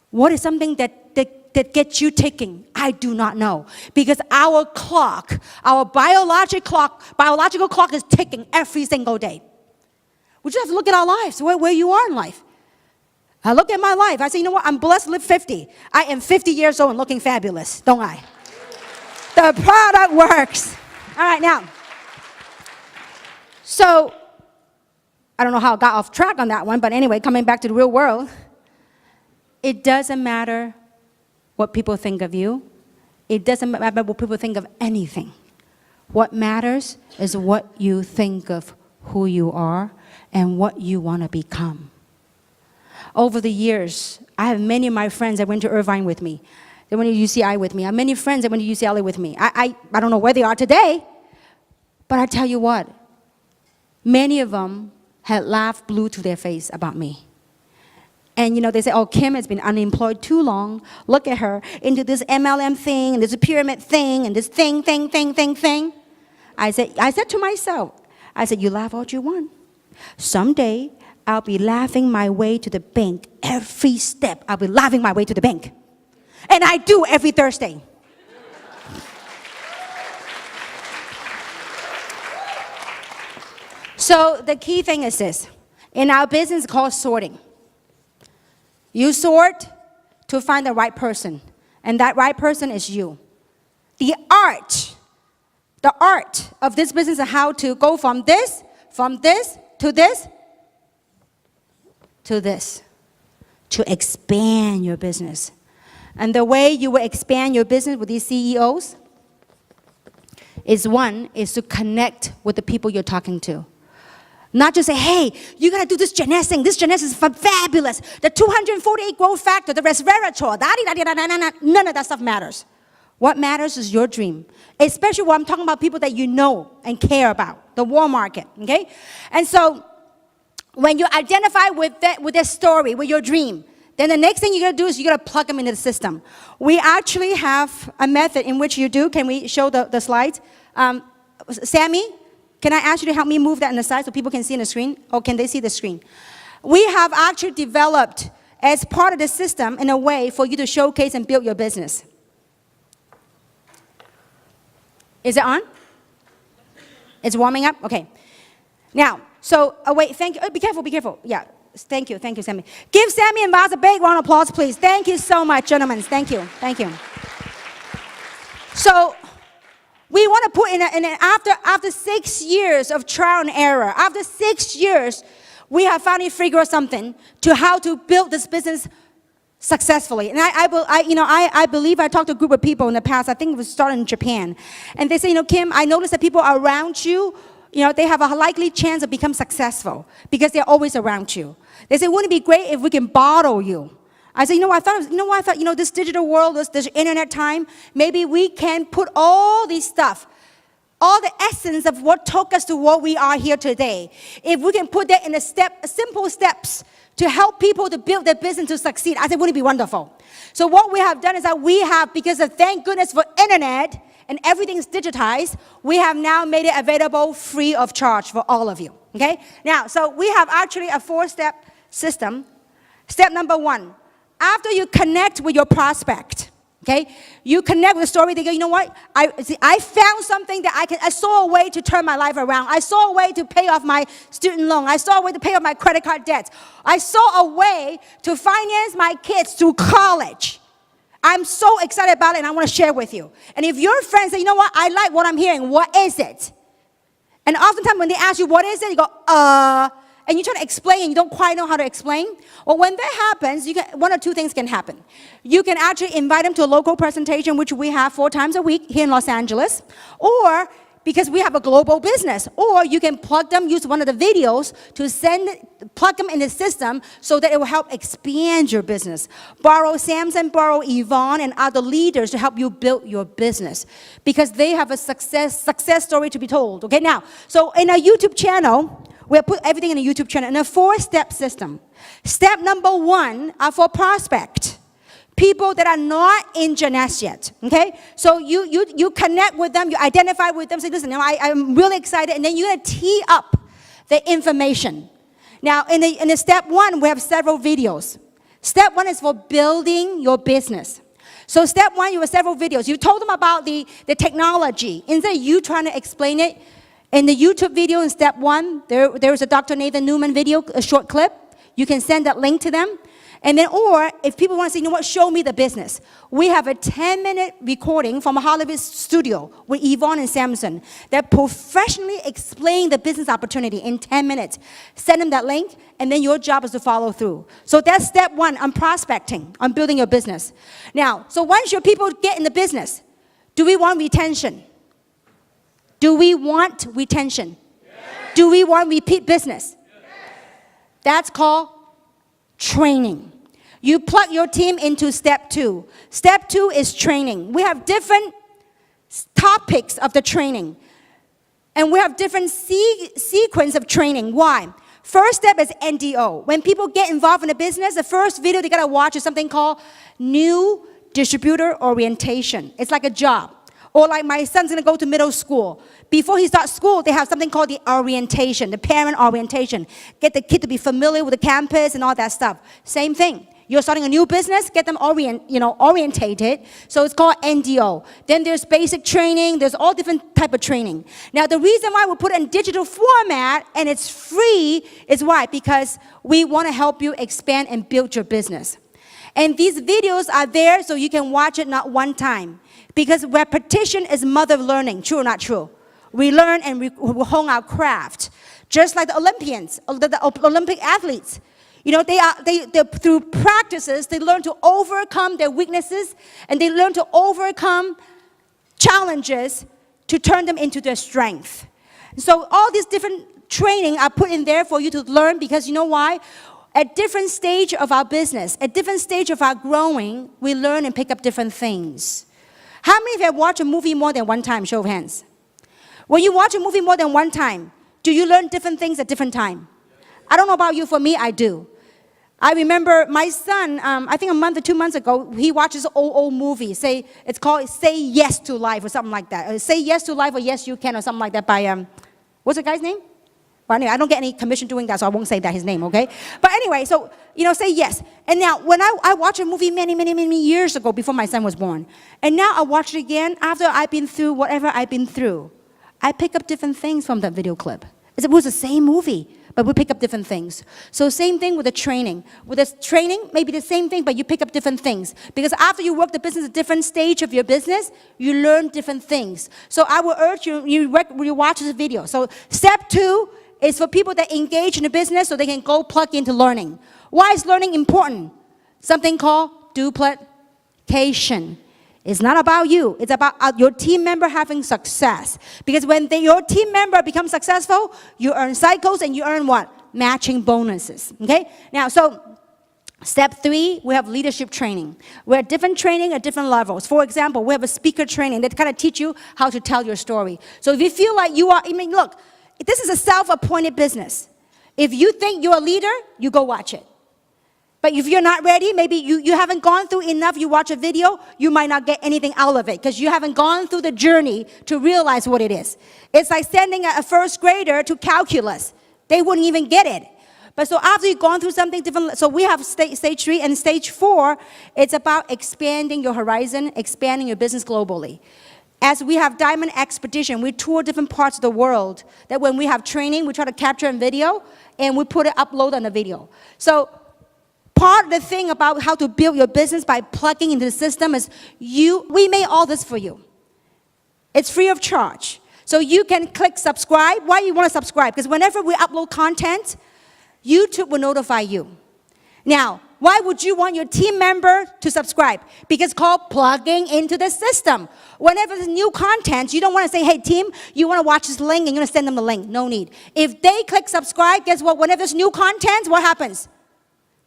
What is something that gets you ticking? I do not know. Because our clock, our biological clock is ticking every single day. We just have to look at our lives, where you are in life. I look at my life. I say, you know what? I'm blessed to live 50. I am 50 years old and looking fabulous, don't I? The product works. All right, now. So, I don't know how I got off track on that one, but anyway, coming back to the real world, it doesn't matter what people think of you. It doesn't matter what people think of anything. What matters is what you think of who you are and what you want to become. Over the years, I have many of my friends that went to Irvine with me. They went to UCI with me. I have many friends that went to UCLA with me. I don't know where they are today, but I tell you what, many of them had laughed blue to their face about me. And they say, oh, Kim has been unemployed too long. Look at her into this MLM thing, and this pyramid thing, and this thing. I said to myself, you laugh all you want. Someday, I'll be laughing my way to the bank. Every step, I'll be laughing my way to the bank. And I do every Thursday. So the key thing is this. In our business, it's called sorting. You sort to find the right person. And that right person is you. The art of this business is how to go from this to this, to this, to expand your business. And the way you will expand your business with these CEOs is to connect with the people you're talking to. Not just say, hey, you gotta do this Jeunesse thing. This Jeunesse is fabulous. The 248 growth factor, the resveratrol, none of that stuff matters. What matters is your dream. Especially when I'm talking about people that you know and care about, the war market, okay? And so, when you identify with their story, with your dream, then the next thing you're gonna do is you're gonna plug them into the system. We actually have a method in which you do. Can we show the slides? Sammy, can I ask you to help me move that on the side so people can see on the screen? Or can they see the screen? We have actually developed as part of the system in a way for you to showcase and build your business. Is it on? It's warming up? Okay. Now, so, wait, thank you. Oh, be careful. Yeah, thank you, Sammy. Give Sammy and Vaz a big round of applause, please. Thank you so much, gentlemen. Thank you. So, we want to put in after 6 years of trial and error, after 6 years, we have finally figured out something to how to build this business successfully. And I believe I talked to a group of people in the past, I think it was started in Japan. And they say, Kim, I noticed that people around you, they have a likely chance of becoming successful because they're always around you. They say, wouldn't it be great if we can bottle you? I said, I thought, this digital world, this internet time, maybe we can put all these stuff, all the essence of what took us to what we are here today. If we can put that in simple steps to help people to build their business to succeed, I said, wouldn't it be wonderful? So what we have done is that we have, because of thank goodness for internet and everything is digitized, we have now made it available free of charge for all of you, okay? Now, so we have actually a 4-step system. Step number 1, after you connect with your prospect, okay? You connect with the story, they go, you know what? I found something that I saw a way to turn my life around. I saw a way to pay off my student loan. I saw a way to pay off my credit card debts. I saw a way to finance my kids through college. I'm so excited about it and I want to share with you. And if your friends say, you know what? I like what I'm hearing. What is it? And oftentimes when they ask you, what is it? You go, and you try to explain and you don't quite know how to explain. Well, when that happens, one or two things can happen. You can actually invite them to a local presentation, which we have 4 times a week here in Los Angeles, or because we have a global business, or you can plug them, use one of the videos to plug them in the system so that it will help expand your business. Borrow Samson, borrow Yvonne and other leaders to help you build your business because they have a success story to be told. Okay, now, so in our YouTube channel, we'll put everything in a YouTube channel in a 4-step system. Step number 1 are for prospect. People that are not in Jeunesse yet, okay? So you connect with them, you identify with them, say, listen, I'm really excited, and then you're gonna tee up the information. Now, in the step 1, we have several videos. Step 1 is for building your business. So step 1, you have several videos. You told them about the technology. Instead of you trying to explain it, in the YouTube video in step 1, there is a Dr. Nathan Newman video, a short clip. You can send that link to them. And then, or if people want to say, you know what, show me the business. We have a 10-minute recording from a Hollywood studio with Yvonne and Samson that professionally explain the business opportunity in 10 minutes. Send them that link, and then your job is to follow through. So that's step 1 on prospecting, on building your business. Now, so once your people get in the business, do we want retention? Do we want retention? Yes. Do we want repeat business? Yes. That's called training. You plug your team into step 2. Step 2 is training. We have different topics of the training. And we have different sequence of training. Why? First step is NDO. When people get involved in a business, the first video they gotta watch is something called New Distributor Orientation. It's like a job. Or like my son's gonna go to middle school. Before he starts school, they have something called the orientation, the parent orientation. Get the kid to be familiar with the campus and all that stuff. Same thing. You're starting a new business, get them orientated. So it's called NDO. Then there's basic training. There's all different type of training. Now the reason why we put it in digital format and it's free is why? Because we want to help you expand and build your business. And these videos are there so you can watch it not one time. Because repetition is mother of learning. True or not true? We learn and we hone our craft. Just like the Olympians, the Olympic athletes. You know, they through practices, they learn to overcome their weaknesses and they learn to overcome challenges to turn them into their strength. So all these different training are put in there for you to learn because you know why? At different stage of our business, at different stage of our growing, we learn and pick up different things. How many of you have watched a movie more than one time? Show of hands. When you watch a movie more than one time, do you learn different things at different time? I don't know about you, for me, I do. I remember my son, I think a month or 2 months ago, he watches an old movie. It's called Say Yes to Life or something like that. Say Yes to Life or Yes You Can or something like that by, what's the guy's name? Well, anyway, I don't get any commission doing that, so I won't say that his name, okay? But anyway, so, you know, say yes. And now, when I watched a movie many years ago before my son was born, and now I watch it again after I've been through whatever I've been through, I pick up different things from that video clip. It was the same movie, but we pick up different things. So same thing with the training. With the training, maybe the same thing, but you pick up different things. Because after you work the business at different stage of your business, you learn different things. So I will urge you, you watch this video. So step 2, is for people that engage in the business so they can go plug into learning. Why is learning important? Something called duplication. It's not about you. It's about your team member having success. Because when your team member becomes successful, you earn cycles and you earn what? Matching bonuses. Okay? Now, so step 3, we have leadership training. We have different training at different levels. For example, we have a speaker training that kind of teach you how to tell your story. So if you feel like you are, I mean, look, this is a self-appointed business. If you think you're a leader, you go watch it. But if you're not ready, maybe you haven't gone through enough, you watch a video, you might not get anything out of it because you haven't gone through the journey to realize what it is. It's like sending a first grader to calculus. They wouldn't even get it. But so after you've gone through something different, so we have stage 3 and stage 4, it's about expanding your horizon, expanding your business globally. As we have Diamond Expedition, we tour different parts of the world. That when we have training, we try to capture in video, and we upload on the video. So part of the thing about how to build your business by plugging into the system is we made all this for you. It's free of charge. So you can click subscribe. Why you want to subscribe? Because whenever we upload content, YouTube will notify you. Now, why would you want your team member to subscribe? Because it's called plugging into the system. Whenever there's new content, you don't want to say, hey, team, you want to watch this link, and you're going to send them the link. No need. If they click subscribe, guess what? Whenever there's new content, what happens?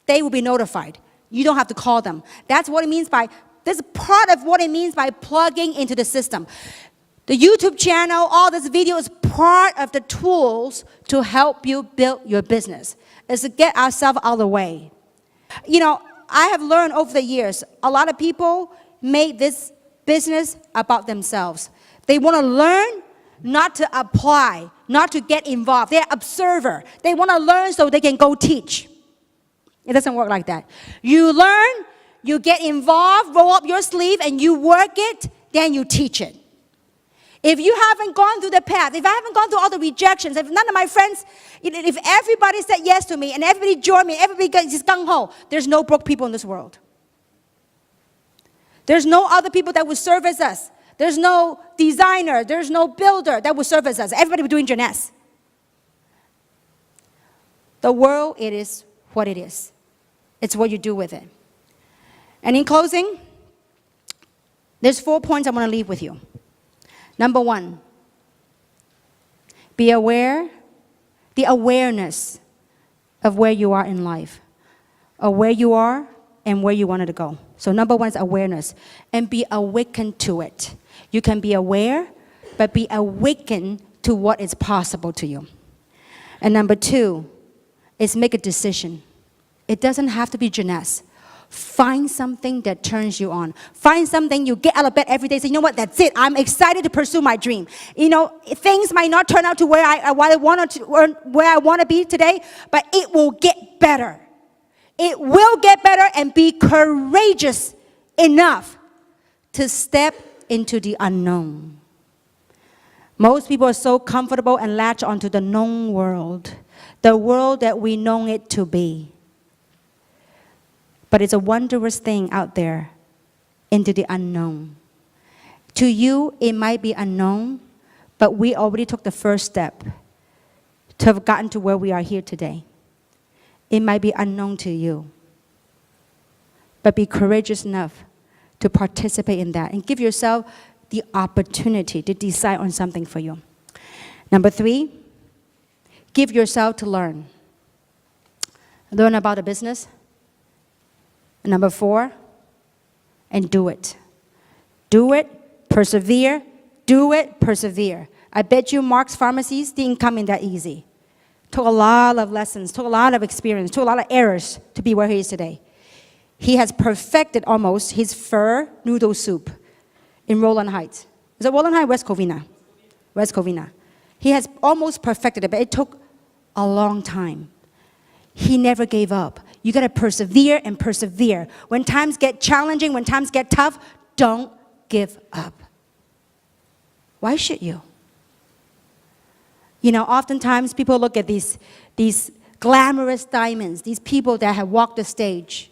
They will be notified. You don't have to call them. That's what it means by, this is part of what it means by plugging into the system. The YouTube channel, all this video is part of the tools to help you build your business. Is to get ourselves out of the way. You know, I have learned over the years, a lot of people make this business about themselves. They want to learn, not to apply, not to get involved. They're observer. They want to learn so they can go teach. It doesn't work like that. You learn, you get involved, roll up your sleeve, and you work it, then you teach it. If you haven't gone through the path, if I haven't gone through all the rejections, if none of my friends, if everybody said yes to me and everybody joined me, everybody gets gung-ho, there's no broke people in this world. There's no other people that would service us. There's no designer, there's no builder that would service us. Everybody would be doing Jeunesse. The world, it is what it is. It's what you do with it. And in closing, there's 4 points I want to leave with you. Number 1, be aware, the awareness of where you are in life, of where you are and where you wanted to go. So number 1 is awareness, and be awakened to it. You can be aware, but be awakened to what is possible to you. And number 2 is make a decision. It doesn't have to be Jeunesse. Find something that turns you on. Find something you get out of bed every day. Say, you know what, that's it. I'm excited to pursue my dream. You know, things might not turn out to where I want to be today, but it will get better. It will get better, and be courageous enough to step into the unknown. Most people are so comfortable and latch onto the known world, the world that we know it to be. But it's a wondrous thing out there into the unknown. To you, it might be unknown, but we already took the first step to have gotten to where we are here today. It might be unknown to you, but be courageous enough to participate in that and give yourself the opportunity to decide on something for you. Number 3, give yourself to learn. Learn about the business. Number 4, and do it. Do it, persevere, do it, persevere. I bet you Mark's pharmacies didn't come in that easy. Took a lot of lessons, took a lot of experience, took a lot of errors to be where he is today. He has perfected almost his pho noodle soup in Rowland Heights. Is it Rowland Heights, West Covina? West Covina. He has almost perfected it, but it took a long time. He never gave up. You got to persevere and persevere. When times get challenging, when times get tough, don't give up. Why should you? You know, oftentimes people look at these glamorous diamonds, these people that have walked the stage.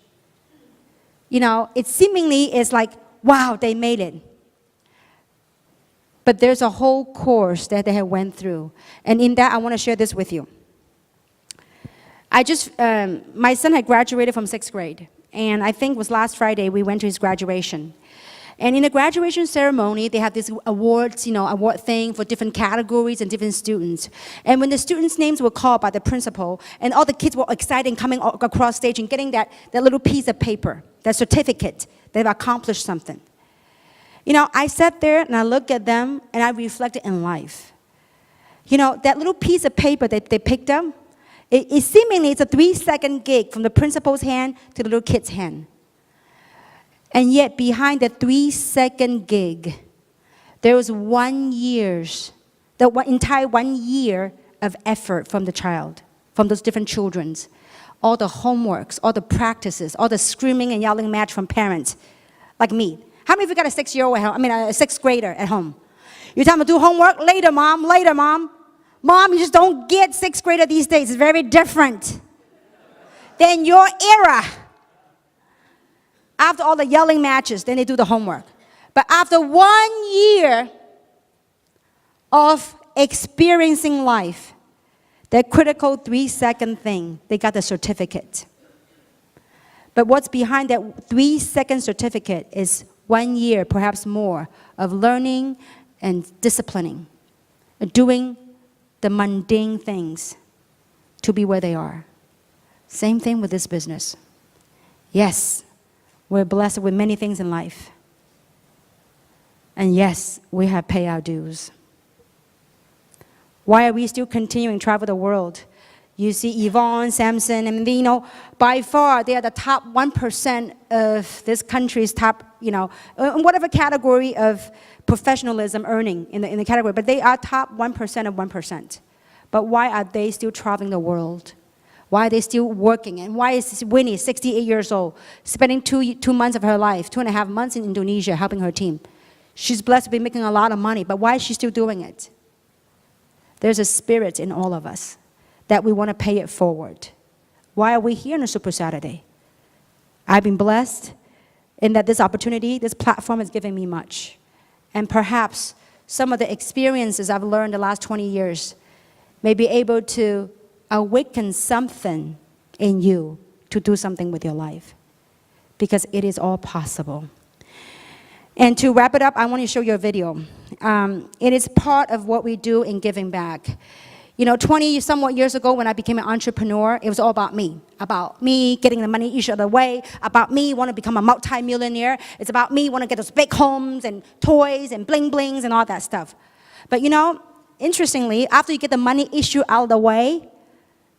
You know, it seemingly is like, wow, they made it. But there's a whole course that they have went through. And in that, I want to share this with you. My son had graduated from 6th grade. And I think it was last Friday, we went to his graduation. And in the graduation ceremony, they have this awards, award thing for different categories and different students. And when the students' names were called by the principal, and all the kids were excited coming across stage and getting that little piece of paper, that certificate, they've accomplished something. You know, I sat there and I looked at them and I reflected in life. You know, that little piece of paper that they picked up, it seemingly it's a 3-second gig from the principal's hand to the little kid's hand. And yet behind the 3-second gig, there was entire 1 year of effort from the child, from those different children. All the homeworks, all the practices, all the screaming and yelling match from parents, like me. How many of you got a 6-year-old at home? A 6th grader at home? You tell them to do homework? Later, Mom, later, Mom. Mom, you just don't get 6th grader these days. It's very different than your era. After all the yelling matches, then they do the homework. But after 1 year of experiencing life, that critical 3-second thing, they got the certificate. But what's behind that 3-second certificate is 1 year, perhaps more, of learning and disciplining, doing the mundane things to be where they are. Same thing with this business. Yes, we're blessed with many things in life. And yes, we have paid our dues. Why are we still continuing to travel the world? You see Yvonne, Samson, and by far they are the top 1% of this country's top, in whatever category of professionalism earning in the category. But they are top 1% of 1%. But why are they still traveling the world? Why are they still working? And why is Winnie, 68 years old, spending 2 months of her life, 2.5 months in Indonesia helping her team? She's blessed to be making a lot of money, but why is she still doing it? There's a spirit in all of us that we want to pay it forward. Why are we here on a Super Saturday? I've been blessed in that this opportunity, this platform has given me much. And perhaps some of the experiences I've learned the last 20 years may be able to awaken something in you to do something with your life. Because it is all possible. And to wrap it up, I want to show you a video. It is part of what we do in giving back. 20-somewhat years ago when I became an entrepreneur, it was all about me getting the money each other way, about me want to become a multi-millionaire. It's about me want to get those big homes and toys and bling-blings and all that stuff. But interestingly, after you get the money issue out of the way,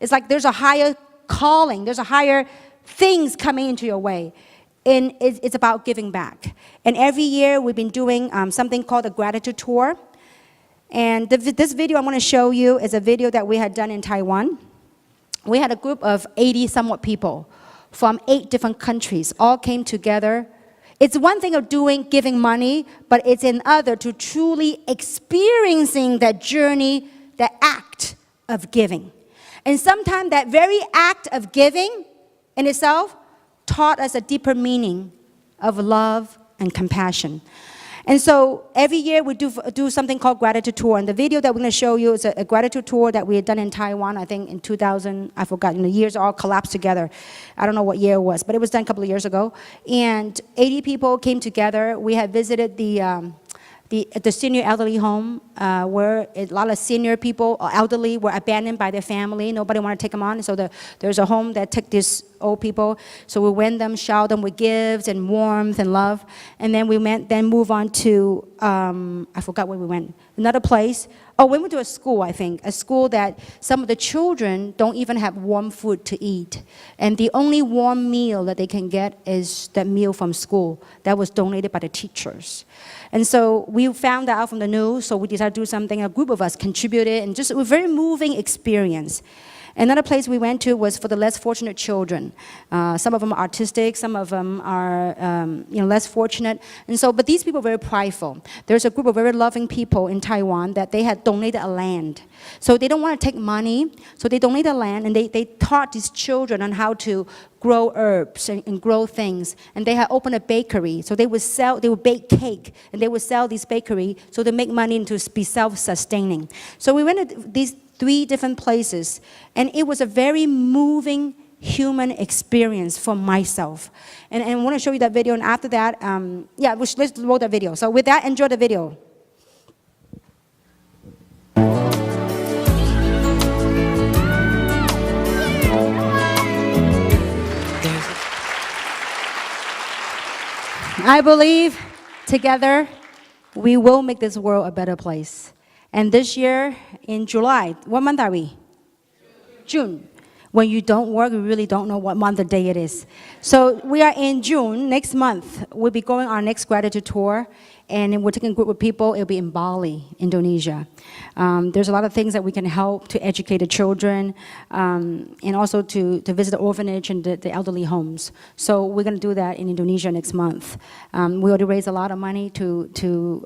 it's like there's a higher calling, there's a higher things coming into your way. And it's about giving back. And every year we've been doing something called the Gratitude Tour. And this video I want to show you is a video that we had done in Taiwan. We had a group of 80-somewhat people from 8 different countries all came together. It's one thing of giving money, but it's another to truly experiencing that journey, that act of giving. And sometimes that very act of giving in itself taught us a deeper meaning of love and compassion. And so every year we do something called gratitude tour. And the video that we're going to show you is a gratitude tour that we had done in Taiwan, I think in 2000, I forgot, the years all collapsed together. I don't know what year it was, but it was done a couple of years ago. And 80 people came together. We had visited the senior elderly home where a lot of senior people, elderly, were abandoned by their family. Nobody wanted to take them on. So there's a home that took these old people. So we went them, showered them with gifts and warmth and love. And then we move on to, I forgot where we went, another place. Oh, we went to a school, I think, a school that some of the children don't even have warm food to eat. And the only warm meal that they can get is that meal from school that was donated by the teachers. And so we found out from the news, so we decided to do something. A group of us contributed, and just a very moving experience. Another place we went to was for the less fortunate children. Some of them are artistic, some of them are less fortunate. And so, but these people are very prideful. There's a group of very loving people in Taiwan that they had donated a land. So they don't want to take money, so they donated land, and they taught these children on how to grow herbs and grow things. And they had opened a bakery, so they would bake cake, and they would sell this bakery so they make money and to be self-sustaining. So we went to these 3 different places, and it was a very moving human experience for myself. And I want to show you that video, and after that, let's roll that video. So with that, enjoy the video. I believe together we will make this world a better place. And this year, in July, what month are we? June. When you don't work, you really don't know what month or day it is. So we are in June, next month. We'll be going on our next gratitude tour. And we're taking a group of people. It'll be in Bali, Indonesia. There's a lot of things that we can help to educate the children and also to visit the orphanage and the elderly homes. So we're going to do that in Indonesia next month. We already raised a lot of money to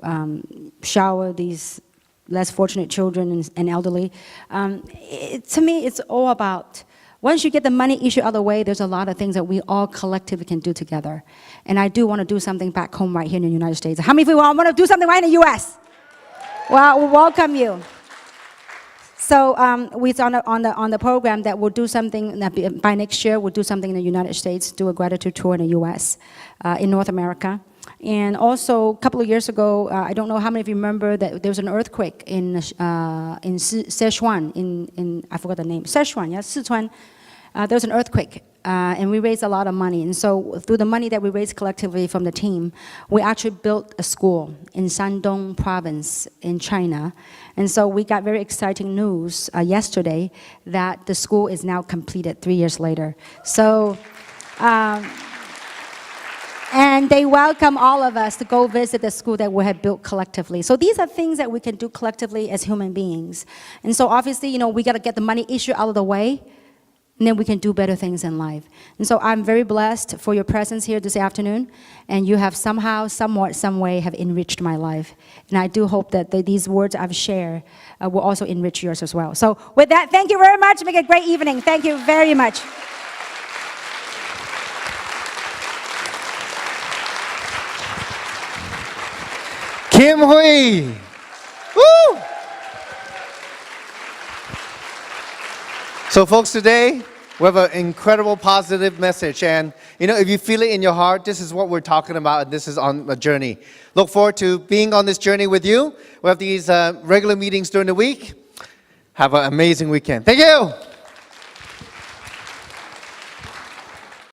shower these less fortunate children and elderly. To me, it's all about, once you get the money issue out of the way, there's a lot of things that we all collectively can do together. And I do want to do something back home right here in the United States. How many of you want to do something right in the U.S.? Well, we welcome you. So we're on the program that we'll do something, that by next year, we'll do something in the United States, do a gratitude tour in the U.S., in North America. And also, a couple of years ago, I don't know how many of you remember that there was an earthquake in Sichuan, in I forgot the name, Sichuan, yeah, Sichuan. There was an earthquake, and we raised a lot of money. And so through the money that we raised collectively from the team, we actually built a school in Shandong province in China. And so we got very exciting news yesterday that the school is now completed 3 years later. So. And they welcome all of us to go visit the school that we have built collectively. So these are things that we can do collectively as human beings. And so obviously, we got to get the money issue out of the way, and then we can do better things in life. And so I'm very blessed for your presence here this afternoon, and you have somehow, somewhat, some way have enriched my life. And I do hope that these words I've shared will also enrich yours as well. So with that, thank you very much. Make it a great evening. Thank you very much. Kim Hui. Woo! So folks, today we have an incredible positive message, and if you feel it in your heart, this is what we're talking about, and this is on a journey. Look forward to being on this journey with you. We have these regular meetings during the week. Have an amazing weekend. Thank you.